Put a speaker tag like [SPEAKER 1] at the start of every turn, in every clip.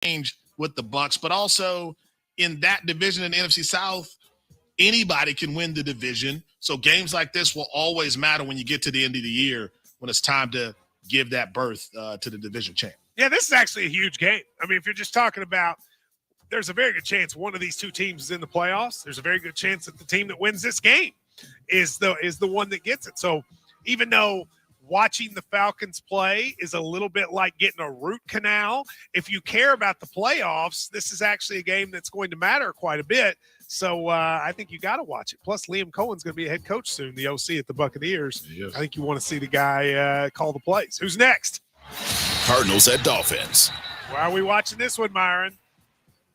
[SPEAKER 1] change with the Bucks, but also in that division in the NFC South, anybody can win the division. So games like this will always matter when you get to the end of the year when it's time to give that berth to the division champ.
[SPEAKER 2] Yeah, this is actually a huge game. I mean, if you're just talking about, there's a very good chance one of these two teams is in the playoffs. There's a very good chance that the team that wins this game is the one that gets it. So even though watching the Falcons play is a little bit like getting a root canal, if you care about the playoffs, this is actually a game that's going to matter quite a bit. So I think you got to watch it. Plus, Liam Cohen's going to be a head coach soon, the OC at the Buccaneers.
[SPEAKER 3] Yes.
[SPEAKER 2] I think you want to see the guy call the plays. Who's next?
[SPEAKER 4] Cardinals at Dolphins.
[SPEAKER 2] Why are we watching this one, Myron?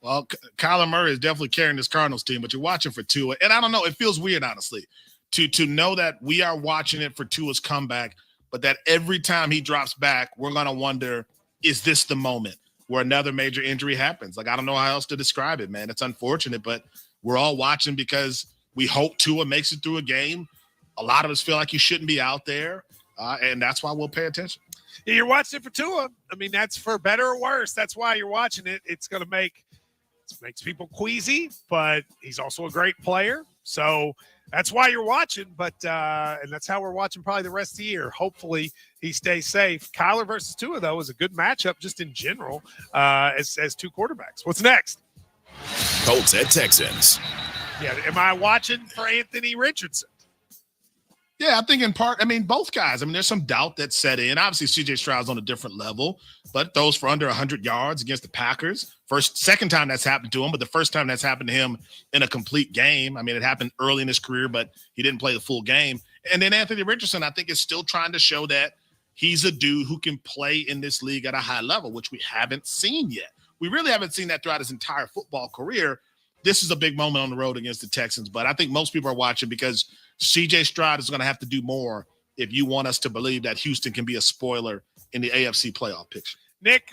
[SPEAKER 1] Well, Kyler Murray is definitely carrying this Cardinals team, but you're watching for Tua. And I don't know, it feels weird, honestly, to know that we are watching it for Tua's comeback, but that every time he drops back, we're going to wonder, is this the moment where another major injury happens? Like, I don't know how else to describe it, man. It's unfortunate, but we're all watching because we hope Tua makes it through a game. A lot of us feel like he shouldn't be out there, and that's why we'll pay attention.
[SPEAKER 2] Yeah, you're watching it for Tua. I mean, that's for better or worse. That's why you're watching it. It's going to makes people queasy, but he's also a great player. So that's why you're watching. But and that's how we're watching probably the rest of the year. Hopefully he stays safe. Kyler versus Tua, though, is a good matchup just in general as two quarterbacks. What's next?
[SPEAKER 4] Colts at Texans.
[SPEAKER 2] Yeah, am I watching for Anthony Richardson?
[SPEAKER 1] Yeah, I think in part, I mean, both guys. I mean, there's some doubt that set in. Obviously, C.J. Stroud's on a different level, but those for under 100 yards against the Packers. Second time that's happened to him, but the first time that's happened to him in a complete game. I mean, it happened early in his career, but he didn't play the full game. And then Anthony Richardson, I think, is still trying to show that he's a dude who can play in this league at a high level, which we haven't seen yet. We really haven't seen that throughout his entire football career. This is a big moment on the road against the Texans, but I think most people are watching because C.J. Stroud is going to have to do more if you want us to believe that Houston can be a spoiler in the AFC playoff picture.
[SPEAKER 2] Nick,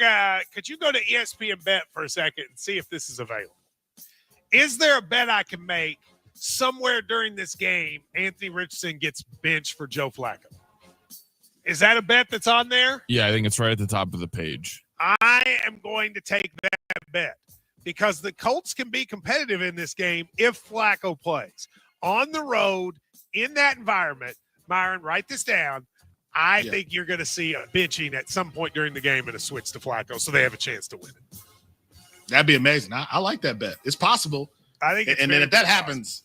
[SPEAKER 2] could you go to ESPN Bet for a second and see if this is available? Is there a bet I can make somewhere during this game Anthony Richardson gets benched for Joe Flacco? Is that a bet that's on there?
[SPEAKER 3] Yeah, I think it's right at the top of the page.
[SPEAKER 2] I am going to take that bet because the Colts can be competitive in this game if Flacco plays. On the road, in that environment, Myron, write this down. I think you're going to see a benching at some point during the game and a switch to Flacco so they have a chance to win it.
[SPEAKER 1] That'd be amazing. I like that bet. It's possible.
[SPEAKER 2] I think it's
[SPEAKER 1] and then if that happens,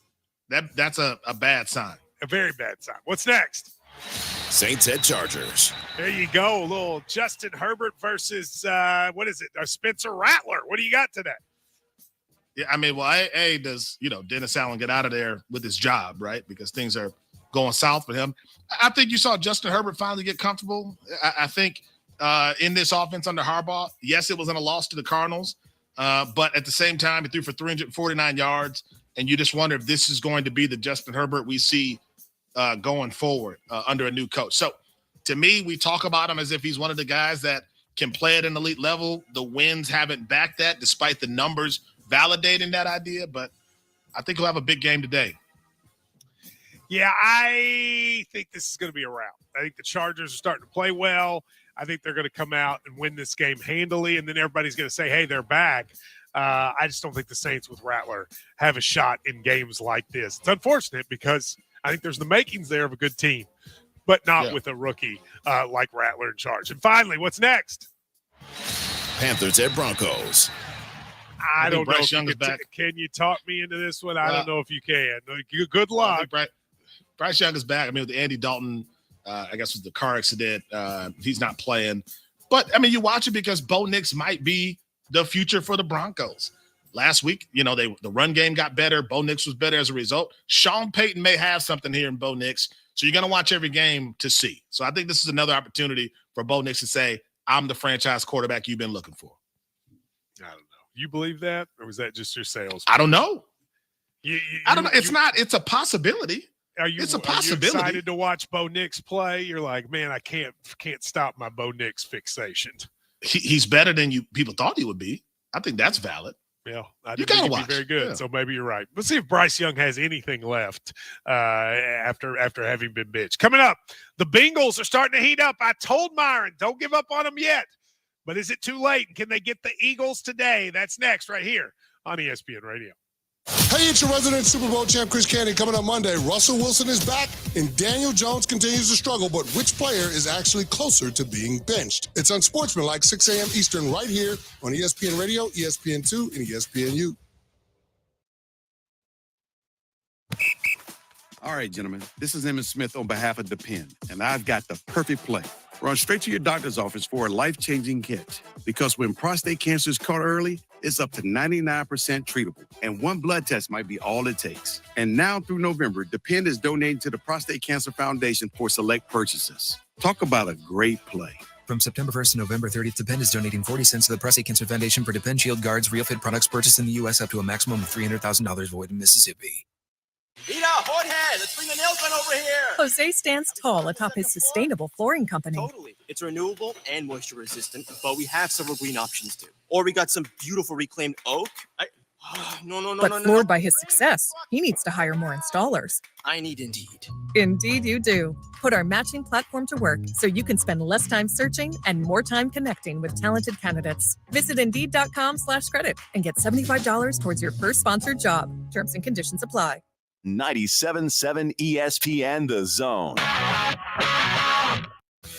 [SPEAKER 1] that's a bad sign.
[SPEAKER 2] A very bad sign. What's next?
[SPEAKER 4] Saints at Chargers.
[SPEAKER 2] There you go. A little Justin Herbert versus, Spencer Rattler. What do you got today?
[SPEAKER 1] Yeah, I mean, well, does Dennis Allen get out of there with his job, right? Because things are going south for him. I think you saw Justin Herbert finally get comfortable. I think in this offense under Harbaugh, yes, it was in a loss to the Cardinals, but at the same time, he threw for 349 yards, and you just wonder if this is going to be the Justin Herbert we see going forward under a new coach. So, to me, we talk about him as if he's one of the guys that can play at an elite level. The wins haven't backed that, despite the numbers validating that idea, but I think he'll have a big game today.
[SPEAKER 2] Yeah, I think this is going to be a rout. I think the Chargers are starting to play well. I think they're going to come out and win this game handily, and then everybody's going to say, hey, they're back. I just don't think the Saints with Rattler have a shot in games like this. It's unfortunate because I think there's the makings there of a good team, but not with a rookie like Rattler in charge. And finally, what's next?
[SPEAKER 4] Panthers at Broncos.
[SPEAKER 2] I don't know.
[SPEAKER 1] Bryce Young is back.
[SPEAKER 2] Can you talk me into this one? I don't know if you can. Good luck.
[SPEAKER 1] Bryce Young is back. I mean, with Andy Dalton, I guess with the car accident, he's not playing. But, I mean, you watch it because Bo Nix might be the future for the Broncos. Last week, the run game got better. Bo Nix was better as a result. Sean Payton may have something here in Bo Nix. So you're going to watch every game to see. So I think this is another opportunity for Bo Nix to say, I'm the franchise quarterback you've been looking for.
[SPEAKER 2] I don't know. You believe that, or was that just your sales?
[SPEAKER 1] I don't know.
[SPEAKER 2] I
[SPEAKER 1] don't know. It's a possibility. It's a possibility.
[SPEAKER 2] Are you excited to watch Bo Nix play? You're like, man, I can't stop my Bo Nix fixation.
[SPEAKER 1] He's better than people thought he would be. I think that's valid.
[SPEAKER 2] Yeah, I
[SPEAKER 1] you
[SPEAKER 2] didn't
[SPEAKER 1] gotta
[SPEAKER 2] think
[SPEAKER 1] watch.
[SPEAKER 2] He'd be very good.
[SPEAKER 1] Yeah.
[SPEAKER 2] So maybe you're right. Let's see if Bryce Young has anything left after having been bitched. Coming up, the Bengals are starting to heat up. I told Myron, don't give up on them yet. But is it too late? Can they get the Eagles today? That's next right here on ESPN Radio.
[SPEAKER 5] Hey, it's your resident Super Bowl champ, Chris Candy. Coming up Monday, Russell Wilson is back, and Daniel Jones continues to struggle, but which player is actually closer to being benched? It's Unsportsmanlike, 6 a.m. Eastern, right here on ESPN Radio, ESPN2, and ESPNU.
[SPEAKER 6] All right, gentlemen, this is Emmett Smith on behalf of Depend, and I've got the perfect play. Run straight to your doctor's office for a life-changing catch, because when prostate cancer is caught early, it's up to 99% treatable, and one blood test might be all it takes. And now through November, Depend is donating to the Prostate Cancer Foundation for select purchases. Talk about a great play.
[SPEAKER 7] From September 1st to November 30th, Depend is donating 40 cents to the Prostate Cancer Foundation for Depend Shield Guards Real Fit products purchased in the U.S. up to a maximum of $300,000 void in Mississippi.
[SPEAKER 8] Rita, hot head. Let's bring the nail gun over here.
[SPEAKER 9] Jose stands tall atop his sustainable flooring company.
[SPEAKER 8] Totally. It's renewable and moisture resistant, but we have several green options too. Or we got some beautiful reclaimed oak.
[SPEAKER 9] But floored by his success, he needs to hire more installers.
[SPEAKER 8] I need Indeed.
[SPEAKER 9] Indeed you do. Put our matching platform to work so you can spend less time searching and more time connecting with talented candidates. Visit Indeed.com/credit and get $75 towards your first sponsored job. Terms and conditions apply.
[SPEAKER 10] 97.7 ESPN The Zone.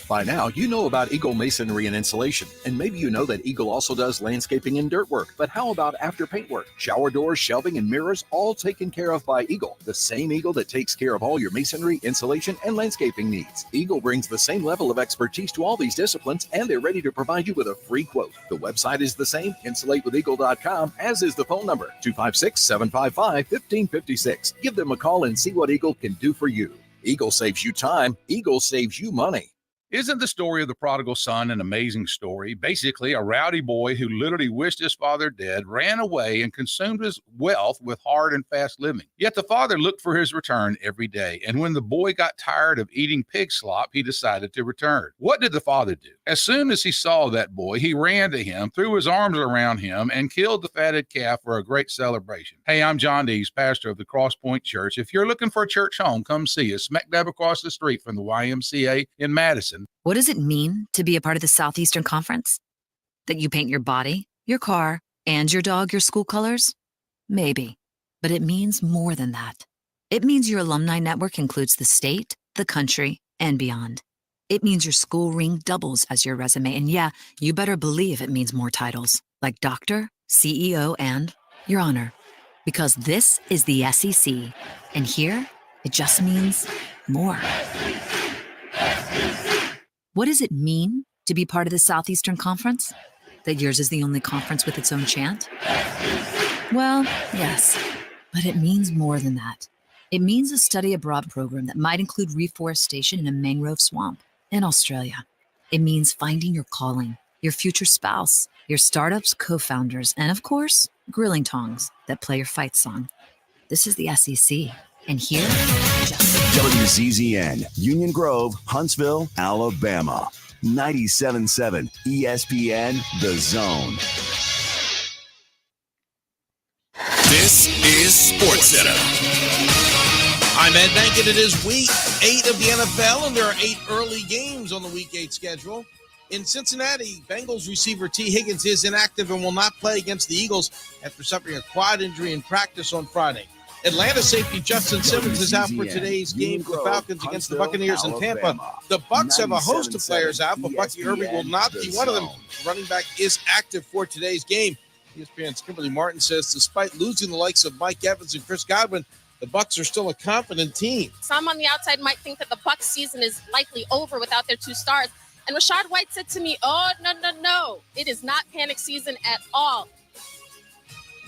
[SPEAKER 11] By now, you know about Eagle Masonry and Insulation, and maybe you know that Eagle also does landscaping and dirt work. But how about after paint work? Shower doors, shelving, and mirrors, all taken care of by Eagle, the same Eagle that takes care of all your masonry, insulation, and landscaping needs. Eagle brings the same level of expertise to all these disciplines, and they're ready to provide you with a free quote. The website is the same, insulatewitheagle.com, as is the phone number, 256-755-1556. Give them a call and see what Eagle can do for you. Eagle saves you time. Eagle saves you money.
[SPEAKER 12] Isn't the story of the prodigal son an amazing story? Basically, a rowdy boy who literally wished his father dead, ran away, and consumed his wealth with hard and fast living. Yet the father looked for his return every day, and when the boy got tired of eating pig slop, he decided to return. What did the father do? As soon as he saw that boy, he ran to him, threw his arms around him, and killed the fatted calf for a great celebration. Hey, I'm John Dees, pastor of the Cross Point Church. If you're looking for a church home, come see us, smack dab across the street from the YMCA in Madison.
[SPEAKER 13] What does it mean to be a part of the Southeastern Conference? That you paint your body, your car, and your dog your school colors? Maybe, but it means more than that. It means your alumni network includes the state, the country, and beyond. It means your school ring doubles as your resume, and yeah, you better believe it means more titles, like doctor, CEO, and your honor. Because this is the SEC, and here, it just means more. What does it mean to be part of the Southeastern Conference? That yours is the only conference with its own chant? Well, yes, but it means more than that. It means a study abroad program that might include reforestation in a mangrove swamp in Australia. It means finding your calling, your future spouse, your startup's co-founders, and of course, grilling tongs that play your fight song. This is the SEC. And here,
[SPEAKER 10] WZZN, Union Grove, Huntsville, Alabama. 97.7 ESPN The Zone.
[SPEAKER 4] This is SportsCenter.
[SPEAKER 14] I'm Ed Bank, and it is week 8 of the NFL, and there are 8 early games on the week 8 schedule. In Cincinnati, Bengals receiver T. Higgins is inactive and will not play against the Eagles after suffering a quad injury in practice on Friday. Atlanta safety Justin Simmons is out for today's game for the Falcons against the Buccaneers in Tampa. The Bucs have a host of players out, but Bucky Irving will not be one of them. Running back is active for today's game. ESPN's Kimberly Martin says despite losing the likes of Mike Evans and Chris Godwin, the Bucs are still a confident team.
[SPEAKER 15] Some on the outside might think that the Bucs season is likely over without their 2 stars. And Rashad White said to me, no. It is not panic season at all.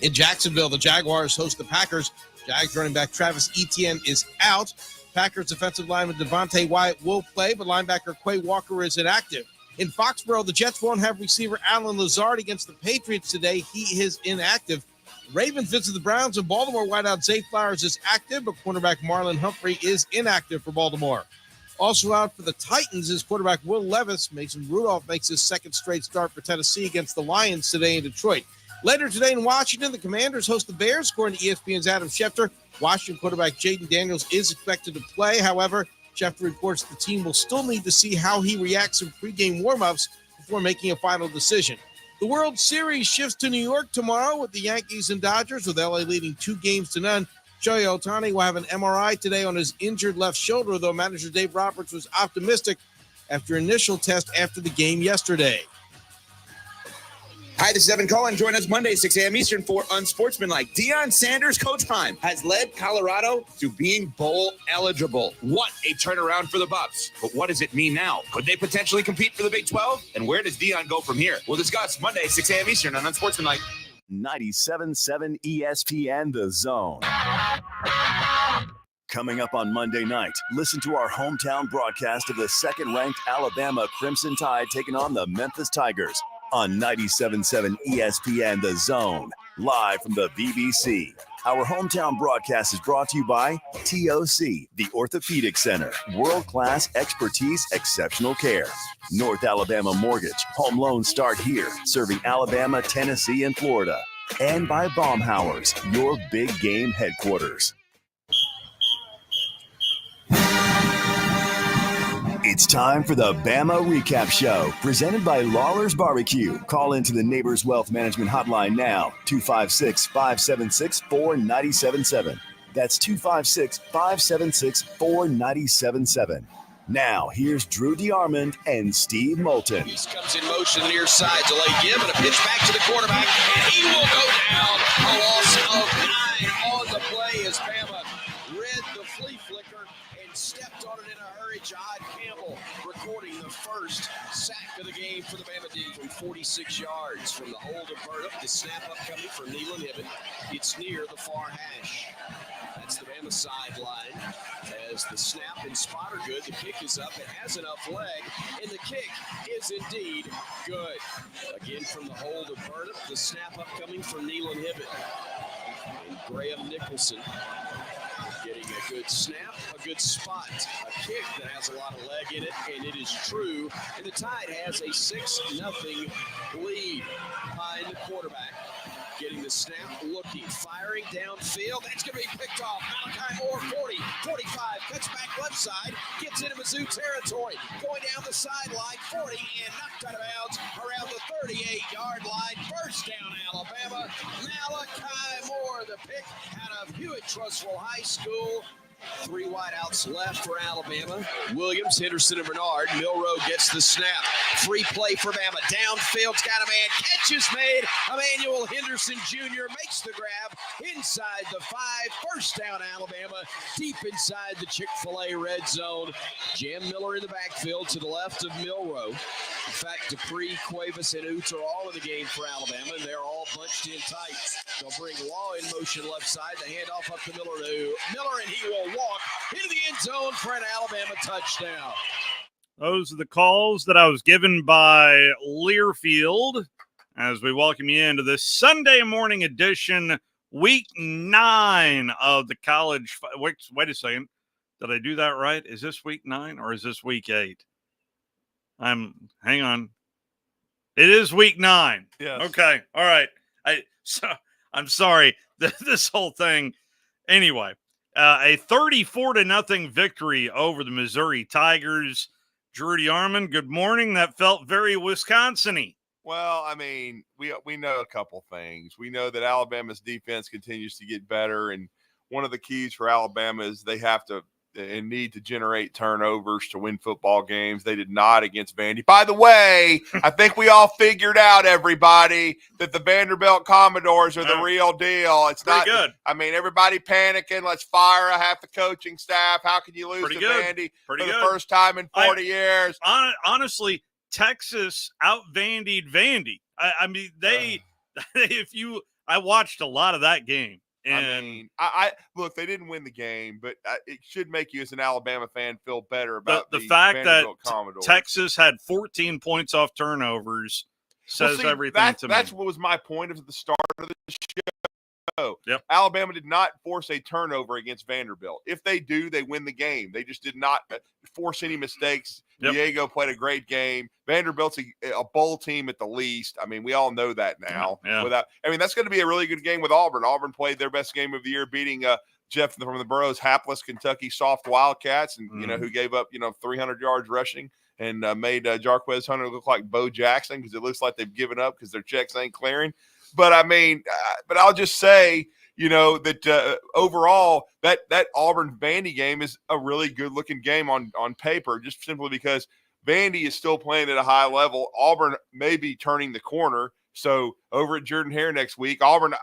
[SPEAKER 14] In Jacksonville, the Jaguars host the Packers. Jags running back Travis Etienne is out. Packers defensive lineman Devontae Wyatt will play, but linebacker Quay Walker is inactive. In Foxborough, the Jets won't have receiver Alan Lazard against the Patriots today. He is inactive. Ravens visit the Browns, and Baltimore wideout Zay Flowers is active, but cornerback Marlon Humphrey is inactive for Baltimore. Also out for the Titans is quarterback Will Levis. Mason Rudolph makes his second straight start for Tennessee against the Lions today in Detroit. Later today in Washington, the Commanders host the Bears, according to ESPN's Adam Schefter. Washington quarterback Jaden Daniels is expected to play. However, Schefter reports the team will still need to see how he reacts in pregame warmups before making a final decision. The World Series shifts to New York tomorrow with the Yankees and Dodgers, with LA leading 2-0. Shohei Ohtani will have an MRI today on his injured left shoulder, though manager Dave Roberts was optimistic after initial test after the game yesterday.
[SPEAKER 16] Hi, this is Evan Cohen. Join us Monday, 6 a.m. Eastern for Unsportsmanlike. Deion Sanders' coach time has led Colorado to being bowl eligible. What a turnaround for the Buffs. But what does it mean now? Could they potentially compete for the Big 12? And where does Deion go from here? We'll discuss Monday, 6 a.m. Eastern on Unsportsmanlike.
[SPEAKER 10] 97.7 ESPN The Zone. Coming up on Monday night, listen to our hometown broadcast of the second-ranked Alabama Crimson Tide taking on the Memphis Tigers on 97.7 ESPN The Zone, live from the BBC. Our hometown broadcast is brought to you by TOC, the Orthopedic Center, world-class expertise, exceptional care. North Alabama Mortgage, home loans start here, serving Alabama, Tennessee, and Florida. And by Baumhauer's, your big game headquarters. It's time for the Bama Recap Show, presented by Lawlers Barbecue. Call into the Neighbors Wealth Management Hotline now, 256-576-4977. That's 256-576-4977. Now, here's Drew DeArmond and Steve Moulton.
[SPEAKER 17] He comes in motion near side, delay give, and a pitch back to the quarterback, and he will go down. A loss of 9 on the play as Bama read the flea flicker and stepped on it in a hurry. Jihad Campbell recording the first sack of the game for the Bama D from 46 yards from the hold of Burnham. The snap upcoming from Nealon Hibbett. It's near the far hash. That's the Bama sideline. As the snap and spot are good, the kick is up. It has enough leg, and the kick is indeed good. Again from the hold of Burnham. The snap upcoming from Nealon Hibbett. And Graham Nicholson getting a good snap, a good spot, a kick that has a lot of leg in it, and it is true. And the Tide has a 6-0 lead behind the quarterback. Getting the snap, looking, firing downfield. That's going to be picked off. Malachi Moore, 40, 45, cuts back left side, gets into Mizzou territory. Going down the sideline, 40, and knocked out of bounds around the 38-yard line. First down, Alabama. Malachi Moore, the pick out of Hewitt-Trussville High School. 3 wideouts left for Alabama. Williams, Henderson, and Bernard. Milroe gets the snap. Free play for Bama. Downfield's got a man. Catch is made. Emmanuel Henderson Jr. makes the grab inside the 5. First down, Alabama. Deep inside the Chick-fil-A red zone. Jam Miller in the backfield to the left of Milroe. In fact, Dupree, Cuevas, and Utes are all in the game for Alabama, and they're all bunched in tight. They'll bring Law in motion left side. The handoff up to Miller, and he will walk into the end zone for an Alabama touchdown.
[SPEAKER 18] Those are the calls that I was given by Learfield as we welcome you into this Sunday morning edition, week 9 of the college. Wait a second. Did I do that right? Is this week 9 or is this week 8? Hang on. It is week 9.
[SPEAKER 19] Yes.
[SPEAKER 18] Okay. All right. I'm sorry. This whole thing. Anyway, a 34-0 victory over the Missouri Tigers. Drew DeArmond, good morning. That felt very Wisconsin-y.
[SPEAKER 19] Well, I mean, we know a couple things. We know that Alabama's defense continues to get better, and one of the keys for Alabama is they have to and need to generate turnovers to win football games. They did not against Vandy. By the way, I think we all figured out, everybody, that the Vanderbilt Commodores are the real deal. It's not good. I mean, everybody panicking. Let's fire half the coaching staff. How can you lose to Vandy for the first time in 40 years?
[SPEAKER 18] Honestly, Texas out-Vandied Vandy. I mean, I watched a lot of that game. And
[SPEAKER 19] I look, they didn't win the game, but it should make you as an Alabama fan feel better about
[SPEAKER 18] the fact that
[SPEAKER 19] Commodores.
[SPEAKER 18] Texas had 14 points off turnovers says everything to me.
[SPEAKER 19] That's what was my point at the start of the show.
[SPEAKER 18] Yep.
[SPEAKER 19] Alabama did not force a turnover against Vanderbilt. If they do, they win the game. They just did not force any mistakes. Yep. Diego played a great game. Vanderbilt's a bowl team at the least. I mean, we all know that now.
[SPEAKER 18] Yeah.
[SPEAKER 19] That's going to be a really good game with Auburn. Auburn played their best game of the year, beating Jeff from the Burroughs hapless Kentucky soft Wildcats, and who gave up 300 yards rushing and made Jarquez Hunter look like Bo Jackson because it looks like they've given up because their checks ain't clearing. But I mean, but I'll just say, that overall that Auburn Vandy game is a really good looking game on paper, just simply because Vandy is still playing at a high level. Auburn may be turning the corner. So over at Jordan-Hare next week, Auburn,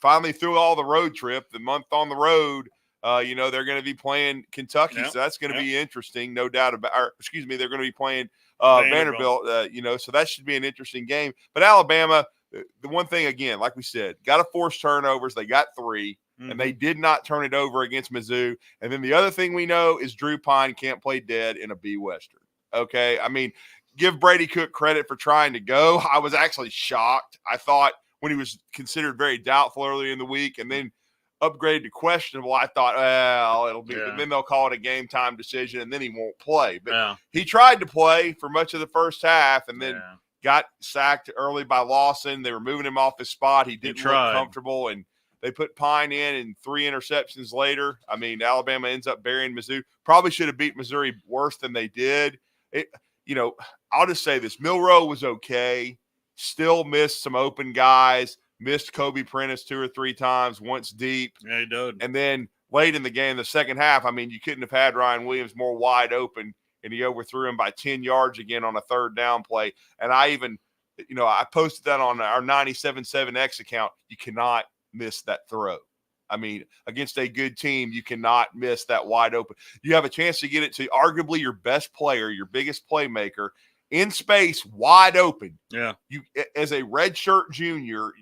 [SPEAKER 19] finally through all the road trip, the month on the road, they're going to be playing Kentucky. So that's going to be interesting, no doubt about they're going to be playing Vanderbilt, so that should be an interesting game. But Alabama, the one thing, again, like we said, got to force turnovers. They got 3, and they did not turn it over against Mizzou. And then the other thing we know is Drew Pine can't play dead in a B Western. Okay? I mean, give Brady Cook credit for trying to go. I was actually shocked. I thought when he was considered very doubtful earlier in the week and then upgraded to questionable, I thought, well, it'll be, and then they'll call it a game time decision and then he won't play. But he tried to play for much of the first half and then got sacked early by Lawson. They were moving him off his spot. He didn't look comfortable, and they put Pine in, and 3 interceptions later. I mean, Alabama ends up burying Mizzou. Probably should have beat Missouri worse than they did. I'll just say this. Milroe was okay. Still missed some open guys. Missed Kobe Prentice 2 or 3 times, once deep.
[SPEAKER 18] Yeah, he did.
[SPEAKER 19] And then late in the game, the second half, I mean, you couldn't have had Ryan Williams more wide open, and he overthrew him by 10 yards again on a third down play. And I even, I posted that on our 97.7X account. You cannot miss that throw. I mean, against a good team, you cannot miss that wide open. You have a chance to get it to arguably your best player, your biggest playmaker, in space, wide open.
[SPEAKER 18] Yeah.
[SPEAKER 19] You, as a redshirt junior,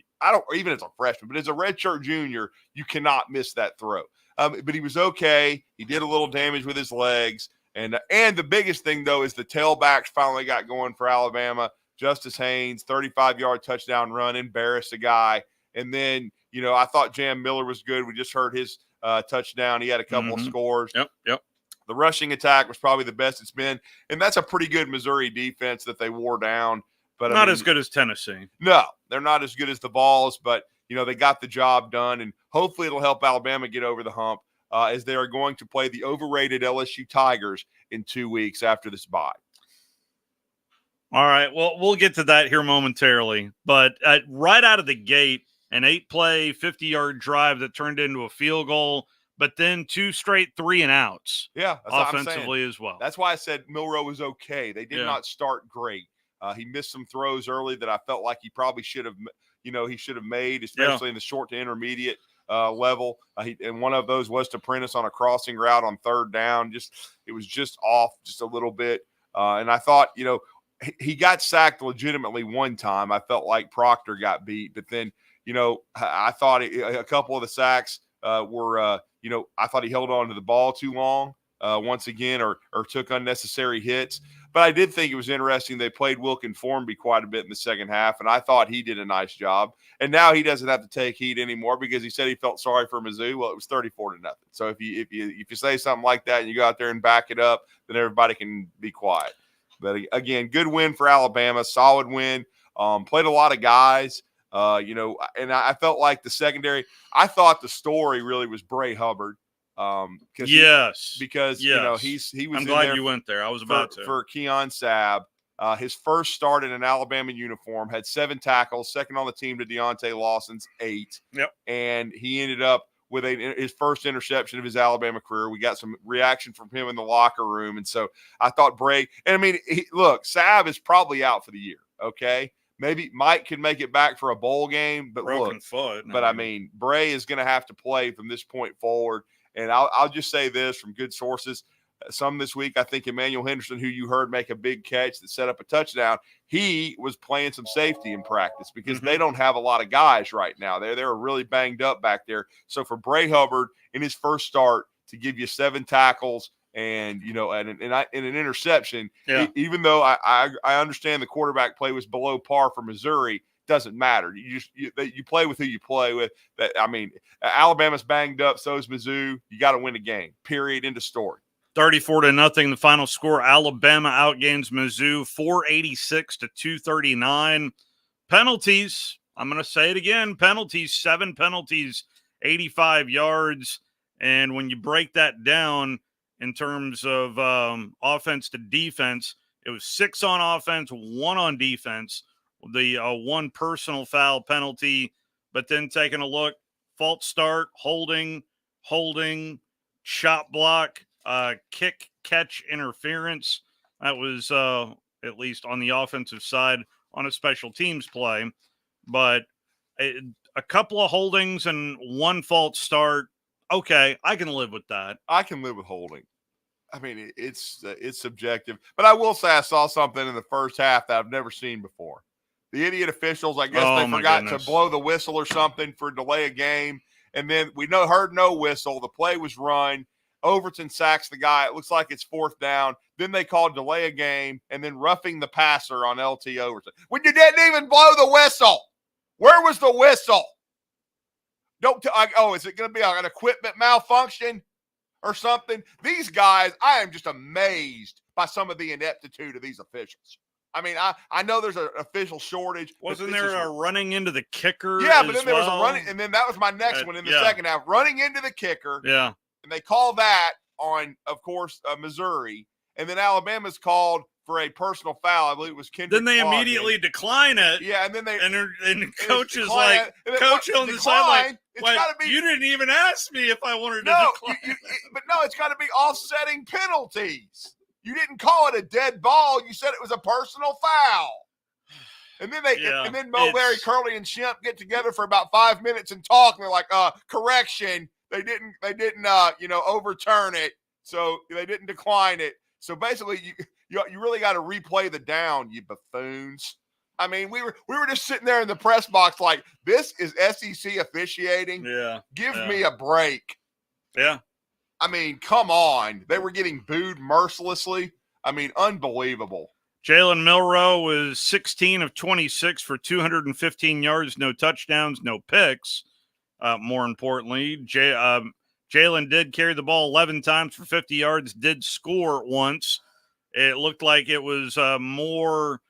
[SPEAKER 19] even as a freshman, but as a redshirt junior, you cannot miss that throw. But he was okay. He did a little damage with his legs. And the biggest thing, though, is the tailbacks finally got going for Alabama. Justice Haynes, 35-yard touchdown run, embarrassed a guy. And then, I thought Jam Miller was good. We just heard his touchdown. He had a couple of scores.
[SPEAKER 18] Yep.
[SPEAKER 19] The rushing attack was probably the best it's been. And that's a pretty good Missouri defense that they wore down. But
[SPEAKER 18] not as good as Tennessee.
[SPEAKER 19] No, they're not as good as the Vols, but, they got the job done. And hopefully it'll help Alabama get over the hump. As they are going to play the overrated LSU Tigers in 2 weeks after this bye.
[SPEAKER 18] All right, well, we'll get to that here momentarily. But right out of the gate, an 8-play, 50-yard drive that turned into a field goal, but then 2 straight 3-and-outs.
[SPEAKER 19] Yeah,
[SPEAKER 18] offensively as well.
[SPEAKER 19] That's why I said Milroe was okay. They did not start great. He missed some throws early that I felt like he probably should have, he should have made, especially in the short to intermediate level. And one of those was to Prentice on a crossing route on third down. It was just off just a little bit. And I thought, he got sacked legitimately one time. I felt like Proctor got beat, but then, I thought a couple of the sacks were, I thought he held on to the ball too long once again, or took unnecessary hits. But I did think it was interesting. They played Wilkin Formby quite a bit in the second half, and I thought he did a nice job. And now he doesn't have to take heat anymore because he said he felt sorry for Mizzou. Well, it was 34-0. So if you say something like that and you go out there and back it up, then everybody can be quiet. But again, good win for Alabama, solid win. Played a lot of guys, and I felt like the secondary. I thought the story really was Bray Hubbard. Because he was.
[SPEAKER 18] I'm glad you went there. I was about to
[SPEAKER 19] for Keon Sabb. His first start in an Alabama uniform, had 7 tackles, second on the team to Deontay Lawson's 8.
[SPEAKER 18] Yep.
[SPEAKER 19] And he ended up with his first interception of his Alabama career. We got some reaction from him in the locker room, and so I thought Bray. And I mean, look, Sabb is probably out for the year. Okay. Maybe Mike can make it back for a bowl game, but
[SPEAKER 18] broken foot.
[SPEAKER 19] But I mean, Bray is going to have to play from this point forward. And I'll just say this from good sources. Some this week, I think Emmanuel Henderson, who you heard make a big catch that set up a touchdown, he was playing some safety in practice because they don't have a lot of guys right now. They're really banged up back there. So for Bray Hubbard in his first start to give you 7 tackles and an interception, even though I understand the quarterback play was below par for Missouri, doesn't matter. You play with who you play with. Alabama's banged up, so is Mizzou. You got to win a game. Period. End of story.
[SPEAKER 18] 34-0, the final score. Alabama outgains Mizzou 486-239. Penalties. I'm going to say it again. Penalties, 7 penalties, 85 yards. And when you break that down in terms of offense to defense, It was 6 on offense, 1 on defense. The 1 personal foul penalty, but then taking a look, false start, holding, shot block, kick, catch, interference. That was at least on the offensive side on a special teams play. But a couple of holdings and 1 false start, okay, I can live with that.
[SPEAKER 19] I can live with holding. I mean, it's subjective. But I will say I saw something in the first half that I've never seen before. The idiot officials, I guess they forgot to blow the whistle or something for delay a game. And then we heard no whistle. The play was run. Overton sacks the guy. It looks like it's 4th down. Then they called delay a game and then roughing the passer on LT Overton. When you didn't even blow the whistle. Where was the whistle? Is it going to be an equipment malfunction or something? These guys, I am just amazed by some of the ineptitude of these officials. I mean, I know there's an official shortage.
[SPEAKER 18] Wasn't there a running into the kicker?
[SPEAKER 19] Yeah, but then there was a running, and then that was my next one in the second half. Running into the kicker.
[SPEAKER 18] Yeah.
[SPEAKER 19] And they call that on, of course, Missouri. And then Alabama's called for a personal foul. I believe it was Kendrick.
[SPEAKER 18] Then they immediately decline it.
[SPEAKER 19] Yeah, and then
[SPEAKER 18] and coach is like, coach on the side, like, you didn't even ask me if I wanted to decline.
[SPEAKER 19] But no, it's got to be offsetting penalties. You didn't call it a dead ball. You said it was a personal foul. And then and then Mo, Larry, Curly, and Shemp get together for about 5 minutes and talk. And they're like, correction. They didn't overturn it. So they didn't decline it. So basically you really got to replay the down, you buffoons. I mean, we were just sitting there in the press box like, this is SEC officiating.
[SPEAKER 18] Yeah.
[SPEAKER 19] Give me a break.
[SPEAKER 18] Yeah.
[SPEAKER 19] I mean, come on. They were getting booed mercilessly. I mean, unbelievable.
[SPEAKER 18] Jalen Milroe was 16 of 26 for 215 yards, no touchdowns, no picks. More importantly, Jalen did carry the ball 11 times for 50 yards, did score once. It looked like it was more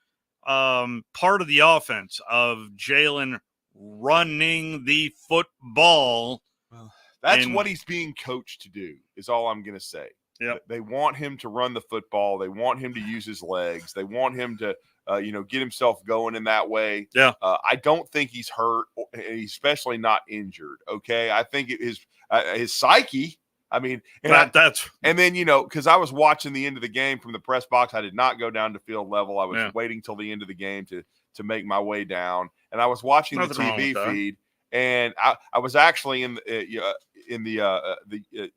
[SPEAKER 18] part of the offense of Jalen running the football.
[SPEAKER 19] That's what he's being coached to do, is all I'm going to say.
[SPEAKER 18] Yeah,
[SPEAKER 19] they want him to run the football. They want him to use his legs. They want him to, get himself going in that way.
[SPEAKER 18] Yeah.
[SPEAKER 19] I don't think he's hurt, especially not injured. Okay. I think his psyche. I mean, and then, because I was watching the end of the game from the press box. I did not go down to field level. I was waiting till the end of the game to make my way down. And I was watching the TV feed. And I was actually in the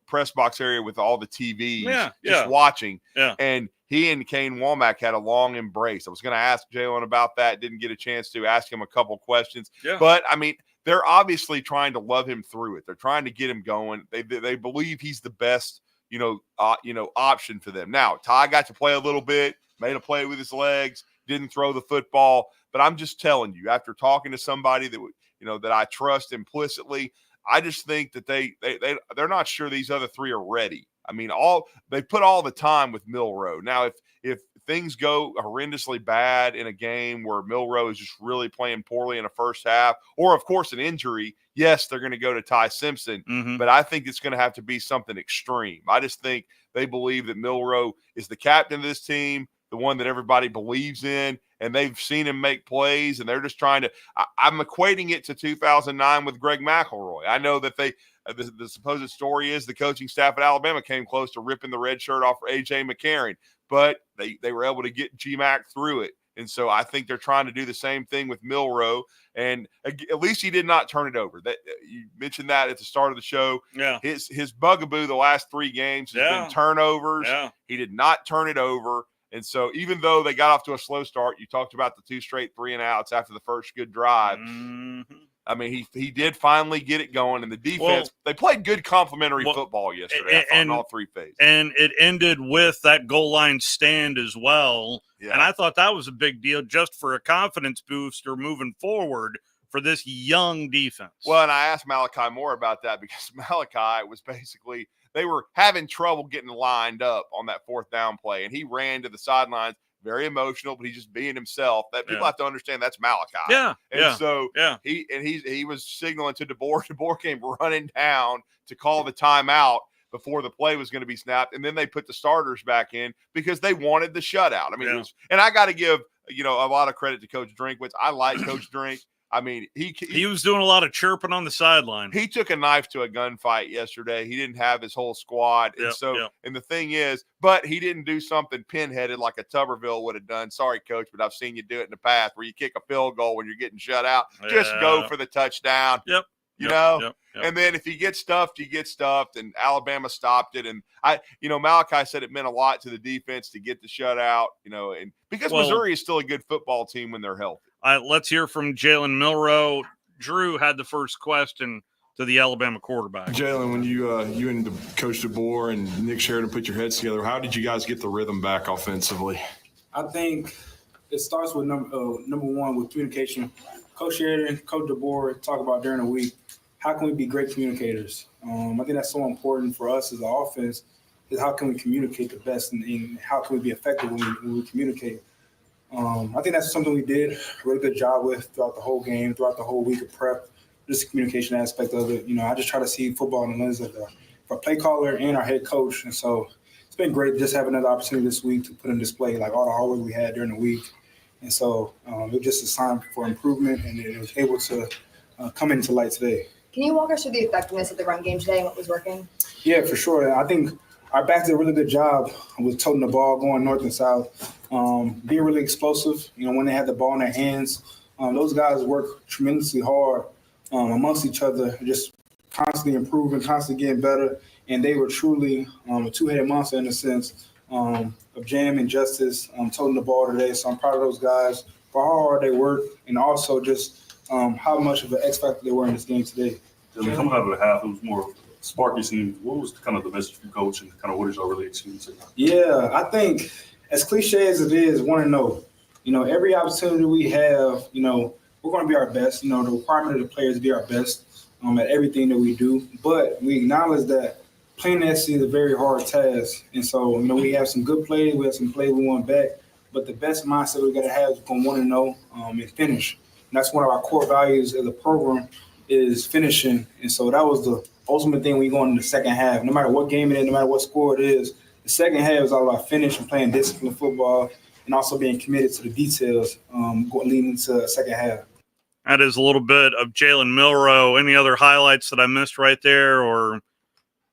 [SPEAKER 19] press box area with all the TVs, just watching.
[SPEAKER 18] Yeah.
[SPEAKER 19] And he and Kane Womack had a long embrace. I was going to ask Jalen about that. Didn't get a chance to ask him a couple questions.
[SPEAKER 18] Yeah.
[SPEAKER 19] But, I mean, they're obviously trying to love him through it. They're trying to get him going. They believe he's the best, option for them. Now, Ty got to play a little bit, made a play with his legs, didn't throw the football. But I'm just telling you, after talking to somebody that that I trust implicitly, I just think that they're not sure these other 3 are ready. I mean, they put all the time with Milroe. Now, if things go horrendously bad in a game where Milroe is just really playing poorly in the first half, or of course an injury, yes, they're going to go to Ty Simpson.
[SPEAKER 18] Mm-hmm.
[SPEAKER 19] But I think it's going to have to be something extreme. I just think they believe that Milroe is the captain of this team, the one that everybody believes in, and they've seen him make plays, and they're just trying to I'm equating it to 2009 with Greg McElroy. I know that the supposed story is the coaching staff at Alabama came close to ripping the red shirt off for A.J. McCarron, but they were able to get GMAC through it. And so I think they're trying to do the same thing with Milroe, and at least he did not turn it over. That you mentioned that at the start of the show.
[SPEAKER 18] Yeah.
[SPEAKER 19] His bugaboo the last 3 games has been turnovers.
[SPEAKER 18] Yeah.
[SPEAKER 19] He did not turn it over. And so even though they got off to a slow start, you talked about the 2 straight 3-and-outs after the first good drive.
[SPEAKER 18] Mm-hmm.
[SPEAKER 19] I mean, he did finally get it going, and the defense, they played good complementary football yesterday in all 3 phases.
[SPEAKER 18] And it ended with that goal line stand as well.
[SPEAKER 19] Yeah.
[SPEAKER 18] And I thought that was a big deal just for a confidence booster moving forward for this young defense.
[SPEAKER 19] Well, and I asked Malachi Moore about that because Malachi was basically – they were having trouble getting lined up on that 4th down play, and he ran to the sidelines, very emotional, but he's just being himself. That people have to understand that's Malachi.
[SPEAKER 18] Yeah.
[SPEAKER 19] And so he was signaling to DeBoer. DeBoer came running down to call the timeout. before the play was going to be snapped, and then they put the starters back in because they wanted the shutout. I mean, and I got to give a lot of credit to Coach Drinkwitz. I like Coach Drink. I mean, he
[SPEAKER 18] was doing a lot of chirping on the sideline.
[SPEAKER 19] He took a knife to a gunfight yesterday. He didn't have his whole squad. And and the thing is, but he didn't do something pinheaded like a Tuberville would have done. Sorry, Coach, but I've seen you do it in the past where you kick a field goal when you're getting shut out. Just go for the touchdown. You know? And then if you get stuffed, you get stuffed. And Alabama stopped it. And Malachi said it meant a lot to the defense to get the shutout, and because Missouri is still a good football team when they're healthy.
[SPEAKER 18] Let's hear from Jalen Milroe. Drew had the first question to the Alabama quarterback.
[SPEAKER 20] Jalen, when you and Coach DeBoer and Nick Sheridan put your heads together, how did you guys get the rhythm back offensively?
[SPEAKER 21] I think it starts with number one with communication. Coach Sheridan, Coach DeBoer talk about during the week, how can we be great communicators? I think that's so important for us as an offense is how can we communicate the best and how can we be effective when we communicate. I think that's something we did a really good job with throughout the whole game, throughout the whole week of prep, just the communication aspect of it. I just try to see football in the lens of our play caller and our head coach. And so it's been great just having another opportunity this week to put in display like all the hard work we had during the week. And so it was just a sign for improvement, and it was able to come into light today.
[SPEAKER 22] Can you walk us through the effectiveness of the run game today and what was working?
[SPEAKER 21] Yeah, for sure. I think our backs did a really good job with toting the ball, going north and south, being really explosive. When they had the ball in their hands, those guys work tremendously hard amongst each other, just constantly improving, constantly getting better. And they were truly a two-headed monster in the sense of Jam and Justice toting the ball today. So I'm proud of those guys for how hard they work and also just how much of an X factor they were in this game today.
[SPEAKER 23] Coming out of the half, it was more sparky scene. What was kind of the message from coach and kind of what is y'all really experiencing?
[SPEAKER 21] Yeah, I think as cliche as it is, 1-0. Every opportunity we have, we're going to be our best. The requirement of the players to be our best at everything that we do. But we acknowledge that playing that is a very hard task. And so, we have some good plays. We have some plays we want back. But the best mindset we got to have is going 1-0 and finish. And that's one of our core values as a program is finishing. And so that was the ultimate thing we go into the second half. No matter what game it is, no matter what score it is, the second half is all about finish and playing disciplined football and also being committed to the details leading into the second half.
[SPEAKER 18] That is a little bit of Jalen Milroe. Any other highlights that I missed right there, or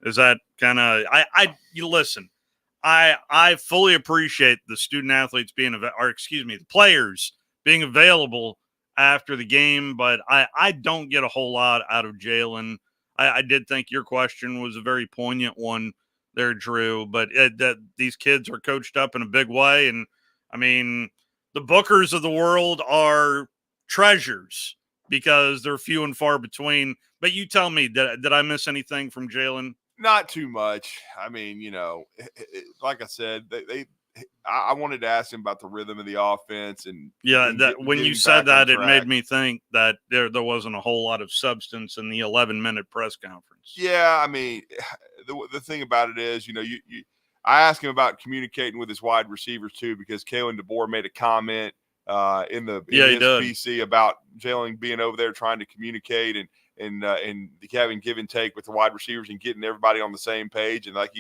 [SPEAKER 18] is that kind of you listen? I fully appreciate the student athletes the players being available after the game, but I don't get a whole lot out of Jalen. I did think your question was a very poignant one there, Drew, but that these kids are coached up in a big way. And I mean, the Bookers of the world are treasures because they're few and far between. But you tell me, did I miss anything from Jalen?
[SPEAKER 19] Not too much. I mean, like I said, I wanted to ask him about the rhythm of the offense, and
[SPEAKER 18] when you said that, it made me think that there wasn't a whole lot of substance in the 11-minute press conference.
[SPEAKER 19] Yeah, I mean, the thing about it is, I asked him about communicating with his wide receivers too, because Kalen DeBoer made a comment in his PC about Jalen being over there trying to communicate and having give and take with the wide receivers and getting everybody on the same page. And like